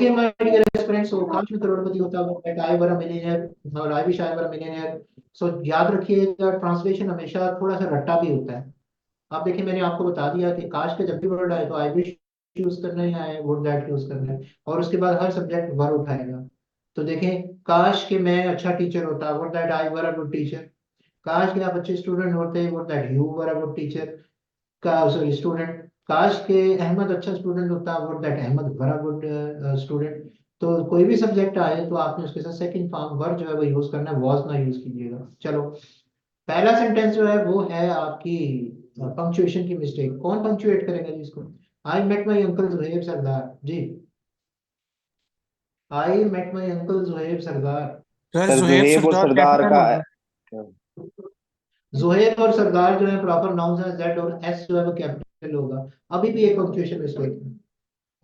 Okay my dear students, सो काश में करोड़पति होता but I were a millionaire और I wish I were a millionaire. सो याद रखिएगा, ट्रांसलेशन हमेशा थोड़ा सा रट्टा भी होता है। आप देखिए, मैंने आपको बता दिया कि काश का जब भी वर्ड आए तो आई विश यूज करना है या वुड दैट यूज करना है, और उसके बाद हर सब्जेक्ट वर्ब उठाएगा। तो देखें, काश कि मैं अच्छा टीचर होता, would that I were a good teacher. काश कि आप अच्छे स्टूडेंट होते, would that you were a good teacher. का सॉरी स्टूडेंट। काश के अहमद अच्छा स्टूडेंट होता, would that Ahmad were a good student. तो कोई भी सब्जेक्ट आए तो आपने उसके साथ सेकंड फॉर्म वर्ब जो है वो यूज करना है, वॉज ना यूज कीजिएगा। चलो, पहला सेंटेंस जो है वो है आपकी पंक्चुएशन की मिस्टेक। कौन पंक्चुएट करेगा जी इसको? I met my uncle Zuhaib Sardar ji. I met my uncle Zuhaib Sardar. Sir sir Zuhaib Zuhaib और सरदार सरदार कैपिटल का होगा। जुहेब और सरदार जो है प्रॉपर नाउन्स है, जेड और एस जो है वो कैपिटल होगा। अभी भी एक पंक्चुएशन मिस्टेक है,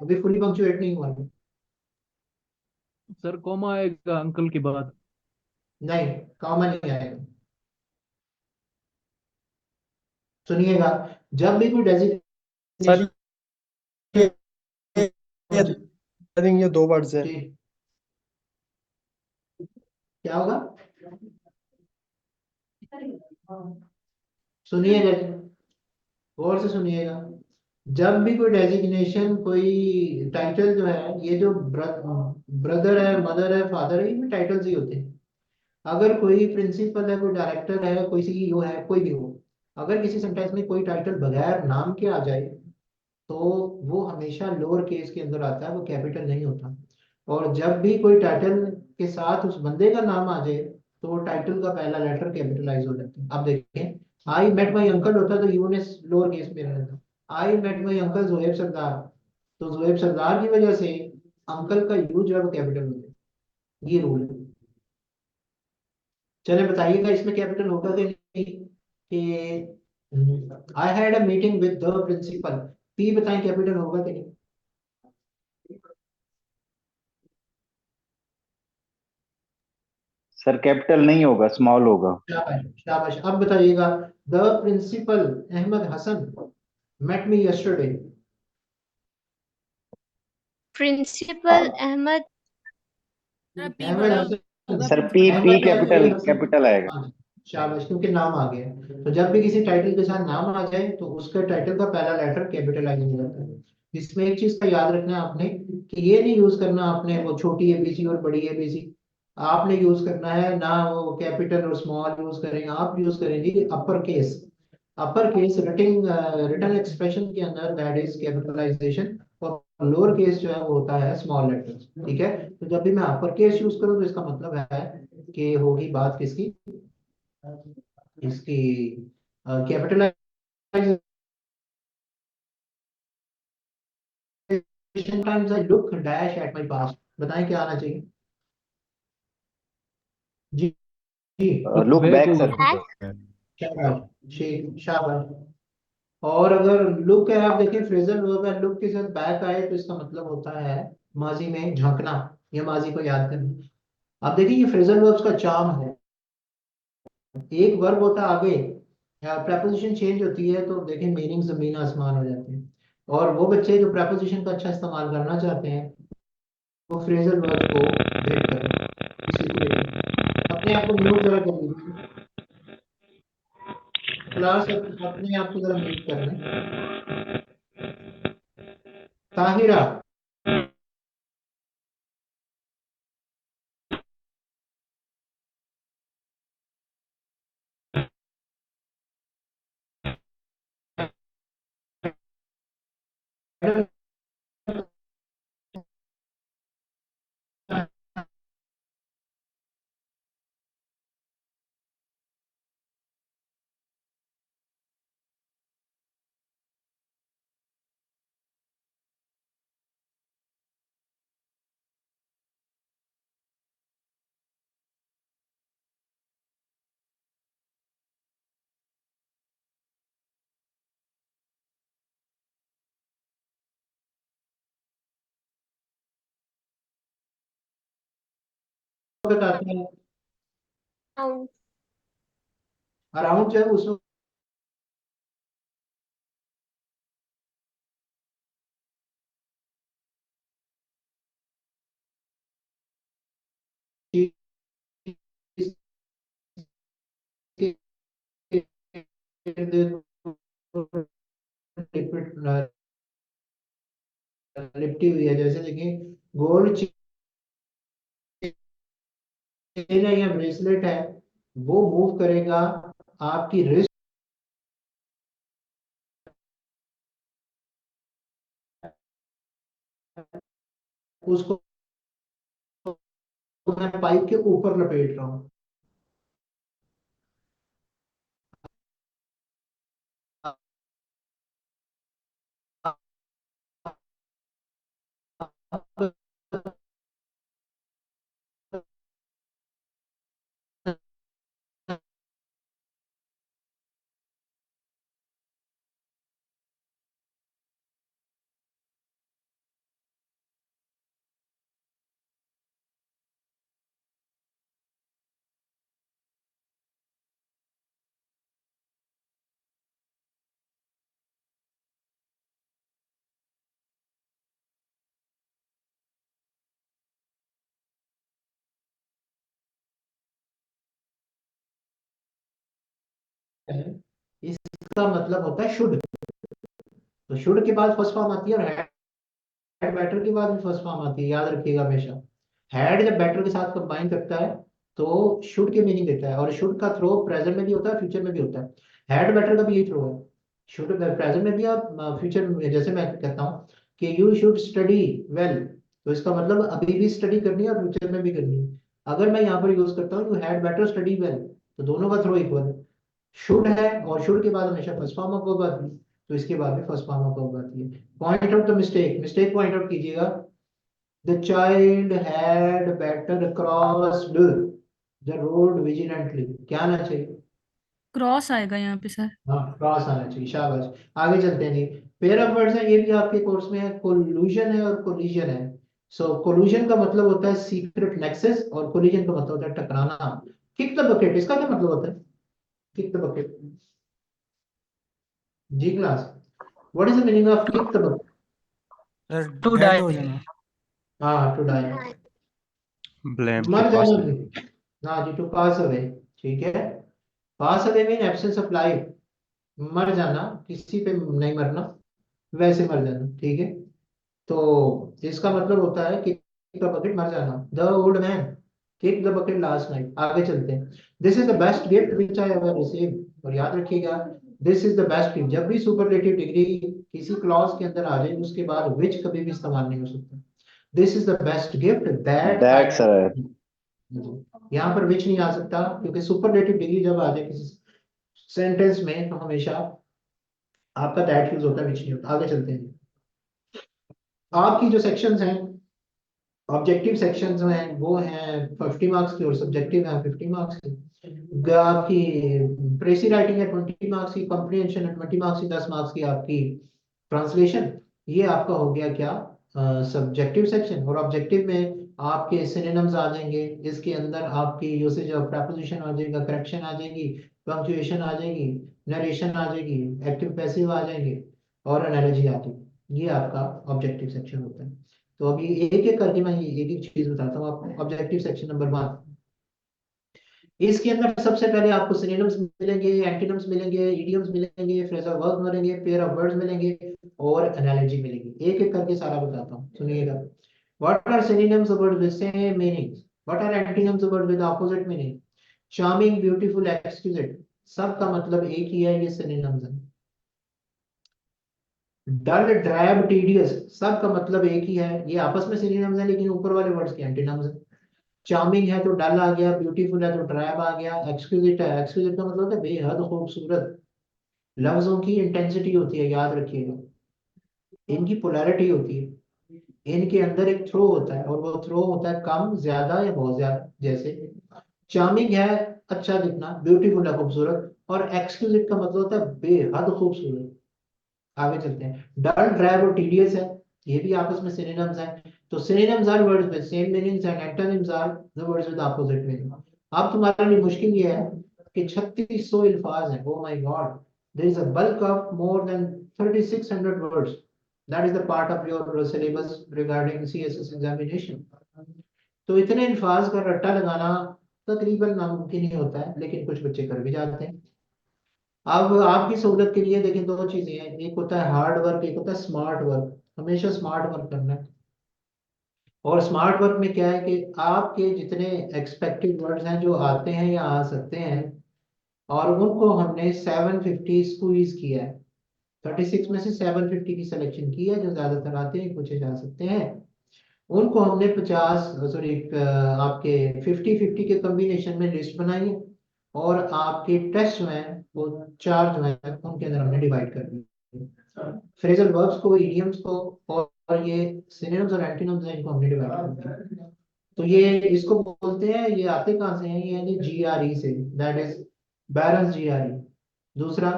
अभी फुली पंक्चुएट नहीं हुआ है। सर कॉमा आएगा अंकल के बाद। नहीं, कॉमा नहीं आएगा। सुनिएगा, जब भी कोई सर डेजिग्नेशन ये आई थिंक ये दो वर्ड्स है। जी, क्या होगा? सुनिएगा, गौर से सुनिएगा। जब भी कोई डेजिग्नेशन, कोई टाइटल जो है, ये जो ब्रदर है, मदर है, फादर है, इनमें टाइटल्स ही होते हैं। अगर कोई प्रिंसिपल है, कोई डायरेक्टर है, कोई सीईओ है, कोई भी हो, अगर किसी सेंटेंस में कोई टाइटल बगैर नाम के आ जाए तो वो हमेशा लोअर केस के अंदर आता है, वो कैपिटल नहीं होता। और जब भी कोई टाइटल के साथ उस बंदे का नाम आ जाए तो टाइटल का पहला लेटर कैपिटलाइज हो जाता है। अब देखें, आई मेट माई अंकल होता तो यू ने लोअर केस में रहना था। I met my uncle Zoheb Sardar, तो जोहेब सरदार की वजह से अंकल का यू जो है वो कैपिटल हो जाए। ये रूल है। चले बताइएगा, इसमें कैपिटल होगा कि नहीं? कि I had a meeting with the principal, P बताएं कैपिटल होगा कि नहीं? सर कैपिटल नहीं होगा, स्मॉल होगा। शाबाश शाबाश। अब बताइएगा, the principal Ahmad Hasan met me yesterday। Principal Ahmad. P Ahmad बड़ा हसन। ज्यादा सर पी प्रिंसिपल पी बड़ा अहमद है। ए कैपिटल हसन। कैपिटल आएगा। हाँ, शाबाश, क्योंकि नाम आ गया। तो जब भी किसी टाइटल के साथ नाम आ जाए तो उसके टाइटल का पहला लेटर कैपिटलाइज हो जाता है। इसमें एक चीज का याद रखना है आपने, कि ये नहीं यूज करना आपने वो छोटी एबीसी और बड़ी एबीसी। आपने यूज करना है ना वो कैपिटल और स्मॉल यूज करेंगे, आप यूज करेंगे upper case. Upper case writing written expression के अंदर दैट इज कैपिटलाइजेशन, और लोअर केस जो है वो होता है स्मॉल लेटर्स। ठीक है, तो जब भी मैं अपर केस यूज करूँ तो इसका मतलब है कि होगी बात किसकी? इसकी capitalization. Times I look dash at my past, बताएं क्या आना चाहिए? जी जी। लुक लुक बैक बैक होगा सर। सर। शाबाश शाबाश। और अगर लुक है, आप देखिए फ्रेजल वर्ब है, लुक के साथ बैक आए तो इसका मतलब होता है माजी में झांकना या माजी को याद करना। आप देखिए, ये फ्रेजल वर्ब्स का चार्म है। एक वर्ब होता है आगे, प्रेपोजिशन चेंज होती है तो देखिए मीनिंग जमीन आसमान हो जाते हैं। और वो बच्चे जो प्रेपोजिशन का अच्छा इस्तेमाल करना चाहते हैं वो फ्रेजल वर्ब्स को वेट करें। इसी को देखें, अपने आप को म्यूट जरा कर लीजिए। क्लास अपने आप को जरा म्यूट कर लें। ताहिरा। बताते हैं अराउंड जो है उसमें लिपटी हुई है, जैसे देखिए गोल्ड चेन है या ब्रेसलेट है, वो मूव करेगा आपकी रिस्ट, उसको मैं पाइप के ऊपर लपेट रहा हूँ। इसका मतलब होता है शुड। तो शुड के बाद फर्स्ट फॉर्म आती है, और हैड बैटर के बाद भी फर्स्ट फॉर्म आती है, याद रखिएगा हमेशा। हैड जब बैटर के साथ कंबाइन करता है तो शुड के मीनिंग देता है, और शुड का थ्रो प्रेजेंट में भी होता है, फ्यूचर में भी होता है। हैड बैटर का भी यही थ्रो है, शुड प्रेजेंट में भी और फ्यूचर में। जैसे मैं कहता हूँ कि यू शुड स्टडी वेल, तो इसका मतलब अभी भी स्टडी करनी है और फ्यूचर में भी करनी है। अगर मैं यहाँ पर यूज करता हूँ you had better study well, तो दोनों का थ्रो इक्वल है। शुड है, और शुड के बाद हमेशा फर्स्ट फॉर्म ऑफ वर्ब आती है, तो इसके बाद भी फर्स्ट फॉर्म ऑफ वर्ब आती है। Point out the mistake, mistake point out कीजिएगा। The child had better crossed the road vigilantly, क्या आना चाहिए? क्रॉस आएगा यहाँ पे सर। हाँ, क्रॉस आना चाहिए, शाबाश। आगे चलते हैं जी। पेयर ऑफ वर्ड्स है, ये भी आपके कोर्स में है। कोल्यूजन है और कोलिजन है। सो कोल्यूजन का मतलब होता है सीक्रेट नेक्सस, और कोलिजन का मतलब होता है टकराना। किक द बकेट, इसका क्या मतलब होता है? किक द बकेट, जी class, what is the meaning of kick the bucket? To dead die. हो जाना। हाँ, टू डाई, ब्लेम टू मर पास जाना अवे। जी। हाँ जी, टू पास अवे, ठीक है। Pass away mean absence of life, मर जाना, किसी पे नहीं मरना, वैसे मर जाना, ठीक है। तो इसका मतलब होता है कि किक द बकेट, मर जाना। The old man kick the bucket last night. आगे चलते हैं। This is the best gift which I ever receive, और याद रखिएगा this is the best gift, जब भी सुपरलेटिव डिग्री किसी क्लॉज के अंदर आ जाए उसके बाद विच कभी भी इस्तेमाल नहीं हो सकता। This is the best gift that I that's have, यहाँ पर विच नहीं आ सकता, क्योंकि सुपरलेटिव डिग्री जब आ जाए किसी सेंटेंस में तो हमेशा आपका दैट यूज होता है, विच नहीं होता। आगे चलते हैं। आपकी जो सेक्शंस हैं, ऑब्जेक्टिव सेक्शंस हैं, वो हैं 50 मार्क्स की, और सब्जेक्टिव है 50 मार्क्स की। आपकी प्रेसी राइटिंग है 20 मार्क्स की, कॉम्प्रिहेंशन है 20 मार्क्स की, 10 मार्क्स की आपकी ट्रांसलेशन। ये आपका हो गया क्या, सब्जेक्टिव सेक्शन। और ऑब्जेक्टिव में आपके सिनोनिम्स आ जाएंगे, इसके अंदर आपकी यूसेज ऑफ प्रेपोजिशन आ जाएगा, करेक्शन आ जाएगी, पंक्चुएशन आ जाएगी, नरेशन आ जाएगी, एक्टिव पैसिव आ जाएंगे, और एनालॉजी आ जाएगी। ये आपका ऑब्जेक्टिव सेक्शन होता है। तो अभी एक एक करके मैं एक एक चीज बताता हूँ आपको। ऑब्जेक्टिव सेक्शन नंबर 1, इसके अंदर सबसे पहले आपको सिनोनिम्स मिलेंगे, एंटीनिम्स मिलेंगे, इडियम्स मिलेंगे, फ्रेजल वर्ब मिलेंगे, पेयर ऑफ वर्ड्स मिलेंगे, और एनालॉजी मिलेगी। एक एक करके सारा बताता हूँ, सुनिएगा। What are synonyms of words with same meaning? What are antonyms of words with opposite meaning? Charming, beautiful, exquisite, सब का मतलब एक ही है, ये सिनोनिम्स है। डल, ड्रैब, टीडियस, सब का मतलब एक ही है, ये आपस में सिनोनिम्स है, लेकिन ऊपर वाले वर्ड्स के एंटीनिम्स है। चार्मिंग है तो डल आ गया, ब्यूटीफुल है तो ड्रैब आ गया, एक्सक्यूजिट है, एक्सक्यूजिट का मतलब है बेहद खूबसूरत। लफ्जों की इंटेंसिटी होती है, याद रखिएगा, इनकी पोलैरिटी होती है, इनके अंदर एक थ्रो होता है, और वो थ्रो होता है कम, ज्यादा या बहुत ज्यादा। जैसे चार्मिंग है अच्छा दिखना, ब्यूटीफुल है खूबसूरत, और एक्सक्यूजिट का मतलब होता है बेहद खूबसूरत। आगे चलते हैं। डल, ड्राइव और टीडियस है, ये भी आपस में सिनोनिम्स हैं। तो synonyms are words with same meanings, and antonyms are the words with opposite meaning. अब तुम्हारे लिए मुश्किल ये है कि 3600 अल्फाज हैं। Oh my god, there is a bulk of more than 3600 words, that is the part of your syllabus regarding CSS examination. तो इतने अल्फाज का रट्टा लगाना तकरीबन नामुमकिन ही होता है, लेकिन कुछ बच्चे कर भी जाते हैं। अब आपकी सहूलत के लिए देखें, दो चीजें हैं, एक होता है हार्ड वर्क, एक होता है स्मार्ट वर्क। हमेशा स्मार्ट वर्क करना है। और स्मार्ट वर्क में क्या है कि आपके जितने एक्सपेक्टेड वर्ड्स हैं जो आते हैं या आ सकते हैं, और उनको हमने 750 स्क्वीज किया है। 36 में से 750 की सिलेक्शन की है, जो ज्यादातर आते हैं पूछे जा सकते हैं। उनको हमने 50, सॉरी, आपके 50-50 के कॉम्बिनेशन में लिस्ट बनाई है। और आपके टेस्ट जो हैं वो चार जो हैं उनके अंदर हमने डिवाइड कर दिया। फ्रेजल वर्ब्स को, इडियम्स को, और ये सिनोनिम्स और एंटोनिम्स हैं, इनको हमने डिवाइड कर दिया। तो ये इसको बोलते हैं, ये आते कहाँ से हैं, ये GRE से, दैट इज बैरन्स GRE। दूसरा,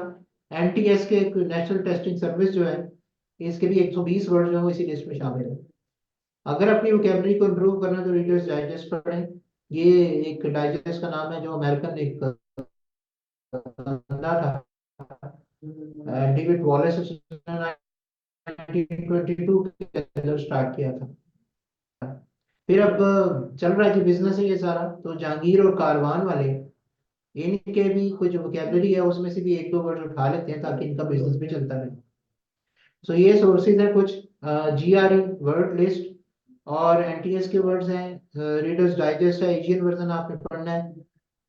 NTS के नेशनल टेस्टिंग सर्विस जो है, इसके भी 120 वर्ड जो है वो इसी लिस्ट में शामिल है। अगर अपनी वोकेबलरी को इम्प्रूव करना है तो रीडर्स डाइजेस्ट पढ़ें। ये एक डाइजेस्ट का नाम है, जो अमेरिकन एक बंदा था, डेविड वॉलेस, उसने 1922 के अंदर स्टार्ट किया था। फिर अब चल रहा है जी, बिजनेस है ये सारा, तो जहांगीर और कारवान वाले, इनके भी कुछ वोकेबलरी है, उसमें से भी एक दो वर्ड उठा लेते हैं ताकि इनका बिजनेस भी चलता रहे। सो ये सोर्सेज है कुछ, GRE वर्ड लिस्ट, और NTS के वर्ड्स हैं, रीडर्स डाइजेस्ट है, एशियन वर्जन आपने पढ़ना है।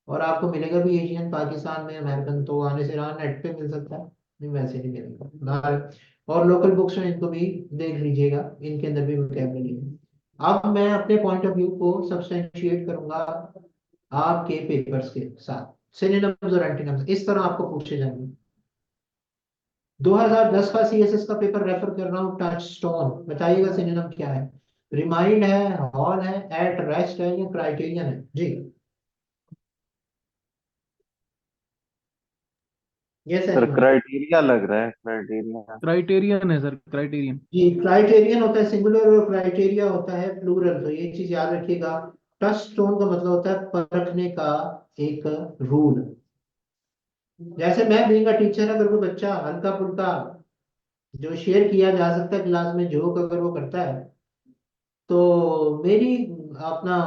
और आपको मिलेगा भी एशियन, पाकिस्तान में अमेरिकन तो आने से रहा, नेट पे मिल सकता है, नहीं वैसे नहीं मिलेगा बाहर। और लोकल बुक्स हैं, इनको भी देख लीजिएगा, इनके अंदर भी वोकेबलरी है। अब मैं अपने पॉइंट ऑफ व्यू को सब्सटेंशिएट करूंगा आपके पेपर्स के साथ। सिनोनिम्स और एंटोनिम्स इस तरह आपको पूछे जाएंगे। 2010 का CSS का पेपर रेफर कर रहा हूँ, टच स्टोन, बताइएगा सिनोनिम क्या है। रिमाइंड है, हॉल है, एट रेस्ट है, या क्राइटेरियन है जी। Yes sir anyone. क्राइटेरिया लग रहा है, क्राइटेरिया। क्राइटेरियन है सर, क्राइटेरियन। जी, क्राइटेरियन होता है सिंगुलर, और क्राइटेरिया होता है प्लूरल, तो ये चीज याद रखिएगा। टच स्टोन का मतलब होता है परखने का एक रूल। जैसे मैं बीइंग अ टीचर, अगर कोई बच्चा हल्का फुल्का जो शेयर किया जा सकता है क्लास में जोक अगर वो करता है, तो मेरी अपना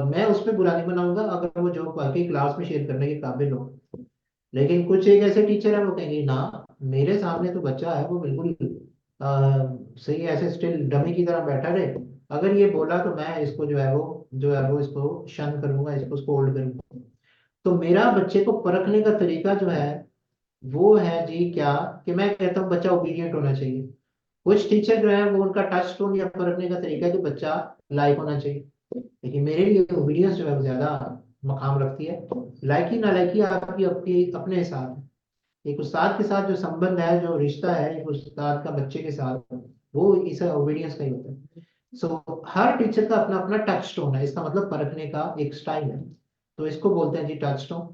मैं उस पर बुरा नहीं बनाऊंगा अगर वो जोक वाकई क्लास में शेयर करने के काबिल हो। लेकिन कुछ एक ऐसे टीचर है, वो कहेंगे ना, मेरे सामने तो बच्चा है, वो बिल्कुल सही ऐसे स्टिल डमी की तरह बैठा रहे, अगर ये बोला तो मैं इसको जो है वो इसको शन करूंगा, इसको स्कोल्ड करूंगा। तो मेरा बच्चे को परखने का तरीका जो है वो है जी क्या, कि मैं कहता हूँ बच्चा ओबीडियंट होना चाहिए। कुछ टीचर जो है वो उनका टच टोन या परखने का तरीका है कि बच्चा लाइक होना चाहिए। लेकिन मेरे लिए ओबीडियंस जो है वो ज्यादा मकाम रखती है। लाइकी ना लाइकी आपकी अपनी अपने साथ है। एक उस्ताद के साथ जो संबंध है, जो रिश्ता है एक उस्ताद का बच्चे के साथ, वो इस ओबीडियंस का ही होता है। सो हर टीचर का अपना अपना टच टोन है, इसका मतलब परखने का एक स्टाइल है, तो इसको बोलते हैं जी टच टोन।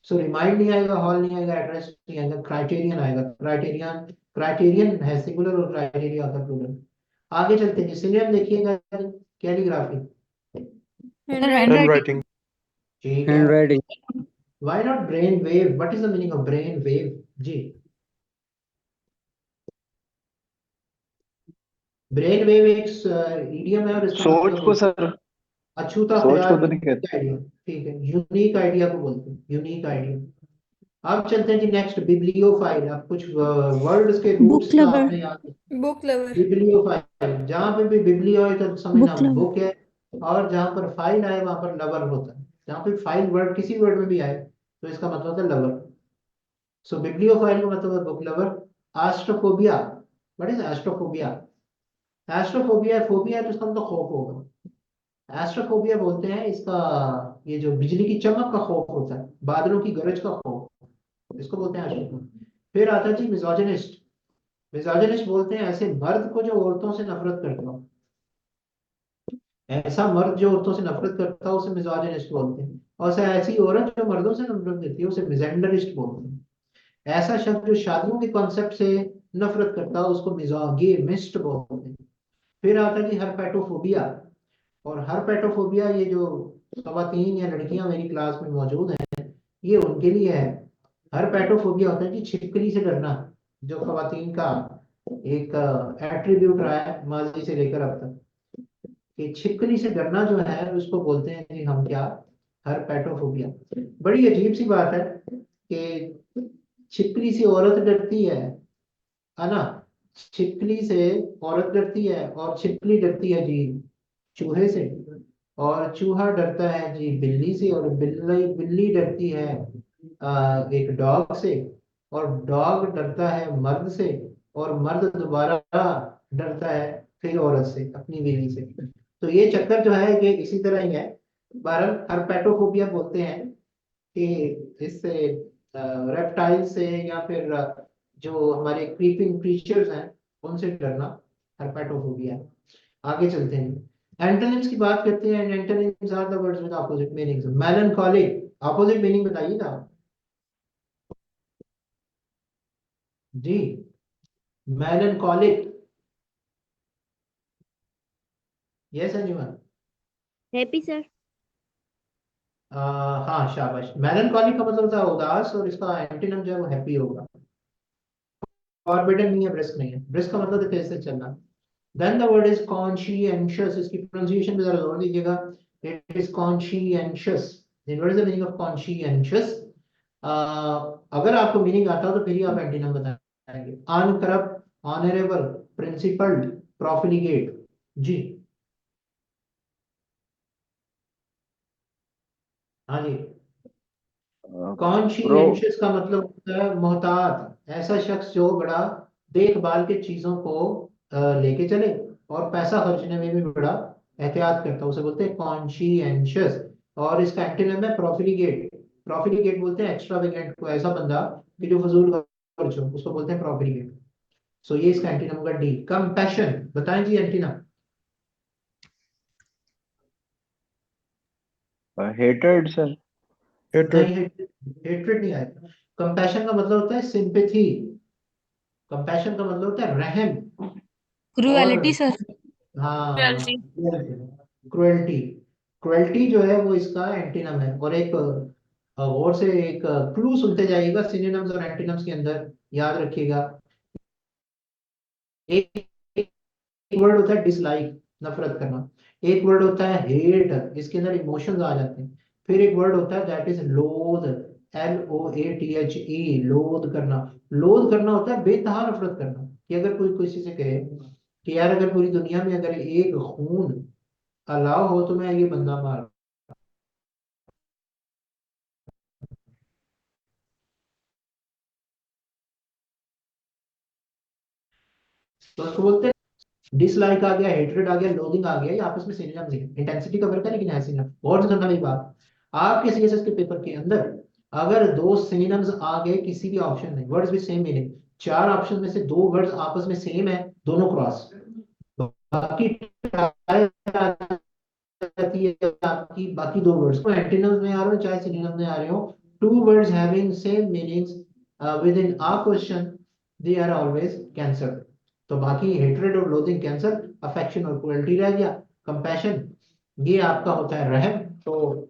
सो रिमाइंड नहीं आएगा, हॉल नहीं आएगा, एड्रेस नहीं आएगा, क्राइटेरियन आएगा। क्राइटेरियन, क्राइटेरियन है सिंगुलर, और क्राइटेरिया होता है प्लूरल। आगे चलते हैं जी, सिनोनिम देखिएगा, calligraphy. Sir hand handwriting. Writing. ठीक है। handwriting. Why not brain wave, what is the meaning of brain wave जी। ब्रेन वेव एक इडियम है, और इसका सोच मतलब को होता सर, है अछूता सोच को ख्याल, तो नहीं कहते। आइडिया। ठीक है, यूनिक आइडिया को बोलते हैं, यूनिक आइडिया। अब चलते हैं जी नेक्स्ट, बिब्लियोफाइल। अब कुछ वर्ड्स के बुक रूट्स का लवर। आपने याद, बुक लवर। बिब्लियोफाइल, जहाँ पे भी बिब्लियो है तो समझना बुक लवर। बुक है, और जहाँ पर फाइल आए वहां पर लवर होता है। जहाँ पे फाइल वर्ड किसी वर्ड में भी आए तो इसका मतलब होता है लवर। सो बिब्लियोफाइल का मतलब है book lover. Astrophobia, what is astrophobia? Astrophobia, phobia है तो इसका मतलब खौफ होगा। एस्ट्रोफोबिया बोलते हैं इसका, ये जो बिजली की चमक का खौफ होता है, बादलों की गरज का खौफ, इसको बोलते हैं एस्ट्रोफोबिया। फिर आता है जी मिजोजिनिस्ट। मिजोजिनिस्ट बोलते हैं ऐसे मर्द को जो औरतों से नफरत करता हो। ऐसा मर्द जो औरतों से नफरत करता है उसे मिजोजिनिस्ट बोलते हैं। और ऐसी औरत जो मर्दों से नफरत करती है उसे मिजेंडरिस्ट बोलते हैं। ऐसा शख्स जो शादियों के कॉन्सेप्ट से नफरत करता है उसको मिजोगेमिस्ट बोलते हैं। फिर आता है जी हर्पेटोफोबिया। और हर्पेटोफोबिया, ये जो खवातीन या लड़कियां मेरी क्लास में मौजूद हैं, ये उनके लिए है। हर्पेटोफोबिया होता है जी छिपकली से डरना, जो खवातीन का एक एट्रीब्यूट रहा है माजी से लेकर अब तक, कि छिपकली से डरना जो है उसको बोलते हैं जी हम क्या, हर्पेटोफोबिया। बड़ी अजीब सी बात है कि छिपकली से औरत डरती है ना। छिपकली से औरत डरती है और छिपकली डरती है जी चूहे से, और चूहा डरता है जी बिल्ली से, और बिल्ली बिल्ली डरती है एक डॉग से, और डॉग डरता है मर्द से, और मर्द दोबारा डरता है फिर औरत से, अपनी बीवी से। तो ये चक्कर जो है ये इसी तरह ही है। बहरहाल हर्पेटोफोबिया बोलते हैं कि इससे रेप्टाइल से या फिर जो हमारे क्रीपिंग क्रीचर्स हैं उनसे डरना हर्पेटोफोबिया। आगे चलते हैं, एंटोनिम्स की बात करते हैं। Antonyms are the words with opposite meanings. Melancholic, opposite meaning बताइएगा जी। Melancholic, yes anyone? Happy sir. हाँ शाबाश। मेलनकॉलिक का मतलब होता है उदास, और इसका एंटोनिम जो है वो हैप्पी होगा। फॉरबिडन नहीं है, ब्रिस्क नहीं है। ब्रिस्क का मतलब है तेज से चलना। Then the word is conscientious. इसकी pronunciation पे जरा जोर दीजिएगा। It is conscientious. Then what is the meaning of conscientious? अगर आपको मीनिंग आता हो तो फिर ही आप एंटीनम बताएंगे। Uncorrupt, honourable, principled, प्रोफिलिगेट। जी हाँ जी। प्रो कॉन्शियंशियस का मतलब होता है मोहतात, ऐसा शख्स जो बड़ा देखभाल के चीजों को लेके चले और पैसा खर्चने में भी बड़ा एहतियात करता है, उसे बोलते हैं कॉन्शियंशियस। और इसका एंटोनिम है प्रोफिलिगेट। प्रोफिलिगेट बोलते हैं एक्स्ट्रावेगेंट को, ऐसा बंदा कि जो फजूल खर्च हो उसको बोलते हैं प्रोफिलिगेट। सो ये इसका एंटीनम होगा डी। कंपैशन बताएं जी एंटीनम। Hated sir. hatred, नहीं, हेट्रेड नहीं आएगा। कंपैशन का मतलब होता है सिंपैथी। कंपैशन का मतलब होता है रहम। और क्रुएलिटी सर। हाँ, क्रुएल्टी। क्रुएल्टी। क्रुएल्टी जो है वो इसका एंटीनम है। और एक और से एक क्लू सुनते जाइएगा सिनोनिम्स और एंटीनम्स के अंदर, याद रखिएगा। एक वर्ड होता है डिसलाइक, नफरत करना। एक वर्ड होता है हेट, इसके अंदर इमोशंस आ जाते हैं। फिर एक वर्ड होता है दैट इज लोथ, LOATHE, लोथ करना। लोथ करना होता है बेतहा नफरत करना। कि अगर कोई किसी से कहे कि यार अगर पूरी दुनिया में अगर एक खून अलाउ हो तो मैं ये बंदा मार, तो उसको बोलते हैं डिसलाइक। आ गया, हेट्रेड आ गया, लोदिंग आ गया, ये आपस में सिनोनिम्स है। इंटेंसिटी का फर्क है लेकिन है सिनोनिम। और करना मेरी बात, आपके सीएसएस के पेपर के अंदर अगर दो सिनोनिम्स आ गए किसी भी ऑप्शन में, वर्ड्स विद सेम मीनिंग, चार ऑप्शन में से दो वर्ड्स आपस में सेम है, दोनों क्रॉस, बाकी जाती है आपकी बाकी दो वर्ड्स को एंटीनम्स में आ रहे हो चाहे सिनोनिम्स में आ रहे हो। Two words having same meanings within a question, they are always cancelled. तो बाकी हेट्रेड और लोथिंग कैंसर, अफेक्शन और क्रुएल्टी रह गया। कंपैशन ये आपका होता है रहम, तो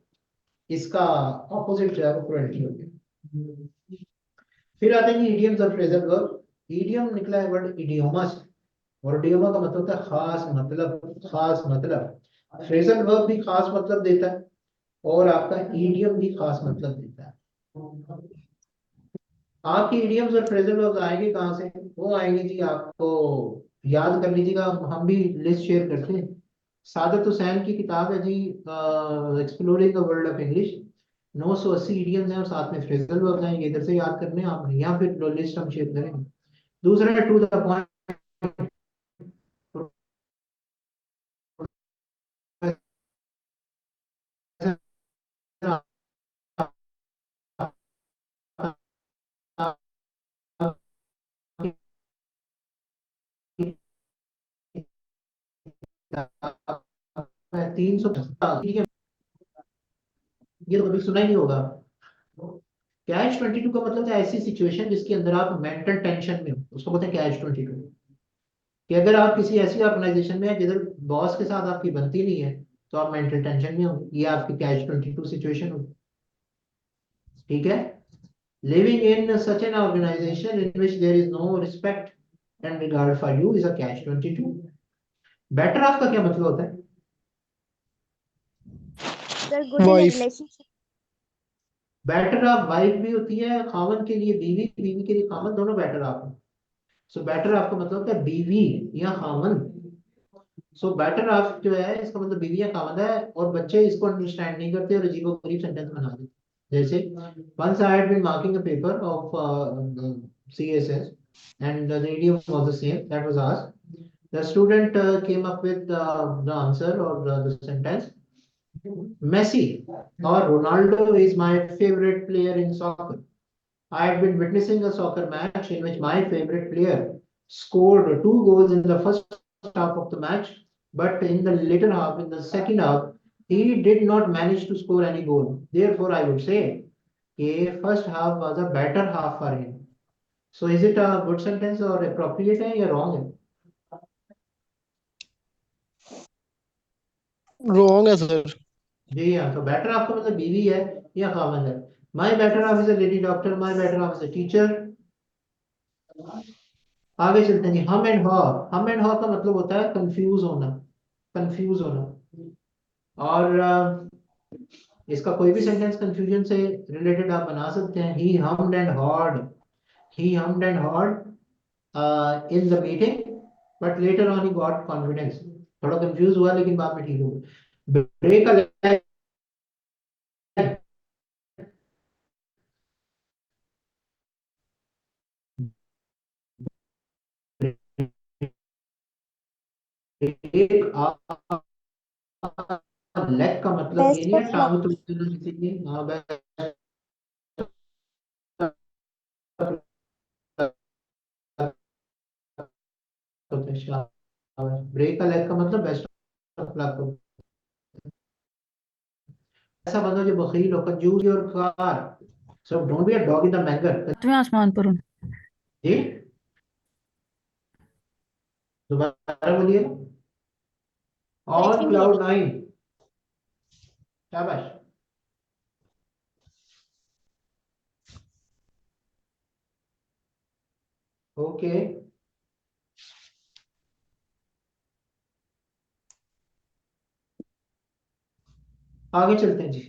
इसका ऑपोजिट जो है वो क्रुएल्टी हो गया। फिर आते हैं इडियम्स और फ्रेजल वर्ब। इडियम निकला है वर्ड इडियोमा से, और इडियोमा का मतलब होता है खास मतलब, खास मतलब। फ्रेजल वर्ब भी खास मतलब देता है, और आपका इडियम भी खास मतलब देता है। आपके इडियम्स और फ्रेजल वर्ब्स आएंगे कहाँ से? वो आएंगे जी, आपको याद कर लीजिएगा, हम भी लिस्ट शेयर करते हैं। सादत हुसैन की किताब है जी, exploring the world of English. 980 idioms हैं और साथ में फ्रेजल वर्ब्स हैं, ये इधर से याद करने हैं आपने, या फिर लिस्ट हम शेयर करेंगे। दूसरा है टू द पॉइंट। तीन सौ, ये तो कभी सुना ही नहीं होगा। कैच 22 का मतलब है ऐसी सिचुएशन जिसके अंदर आप मेंटल टेंशन में हो, उसको बोलते हैं कैच 22। कि अगर आप किसी ऐसी ऑर्गेनाइजेशन में है जिधर बॉस के साथ आपकी बनती नहीं है, तो आप मेंटल टेंशन में हो, ये आपकी कैच 22 सिचुएशन होगी। ठीक है। Living in such an organization in which there is no respect and regard for you is a catch 22। Better off का क्या मतलब होता है? Sir good in wife, relationship. Better off wife भी होती है खामन के लिए बीवी, बीवी के लिए खामन, दोनों बेटर ऑफ है। सो बेटर ऑफ का मतलब होता है बीवी या खामन। सो बेटर ऑफ जो है इसका मतलब बीवी या खामन है, और बच्चे इसको अंडरस्टैंड नहीं करते और अजीबो गरीब सेंटेंस बना देते। जैसे once I had been marking a paper of CSS and the idiom was the same that was asked. The student came up with the answer or the sentence. Messi or Ronaldo is my favorite player in soccer. I had been witnessing a soccer match in which my favorite player scored 2 goals in the first half of the match, but in the later half, in the second half, he did not manage to score any goal. Therefore, I would say a first half was a better half for him. So, is it a good sentence or appropriate है या wrong है? Wrong है sir. जी हाँ, तो better half का मतलब बीवी है या खामन है। माई better half is a lady doctor, my better half is a teacher. आगे चलते हैं जी। हम एंड हॉ का मतलब होता है कंफ्यूज होना, कंफ्यूज होना। और इसका कोई भी सेंटेंस कंफ्यूजन से रिलेटेड आप बना सकते हैं। ही hummed and hawed, he hummed and hawed in the meeting but later on he got confidence। थोड़ा कंफ्यूज हुआ लेकिन बाद में ठीक हो गया। Break a leg, break leg का मतलब ये बेस्ट नहीं है ऑफ टांग लक। तोड़ देना किसी की। हाँ, ब्रेक का लेग का मतलब बेस्ट ऑफ लक। ऐसा बंदा जो बखील हो, कंजूस और कार। So don't be a dog in the manger. तुम्हें आसमान पर हूँ। जी, दोबारा बोलिए। ऑन करेक्टली मैं क्लाउड भी। नाइन, शाबाश। ओके, आगे चलते हैं जी।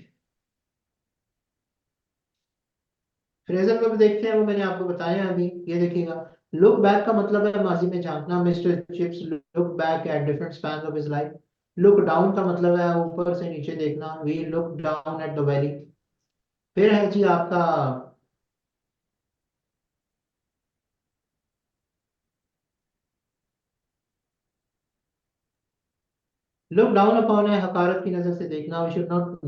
फ्रेजल वर्ब देखते हैं, वो मैंने आपको बताया अभी। ये देखिएगा, लुक बैक का मतलब है माजी में झांकना। Mr Chips look back at different spans of his life. Look down का मतलब है ऊपर से नीचे देखना। We look down at the valley. फिर है जी आपका लुक डाउन अपॉन है हकारत की नजर से देखना। We should not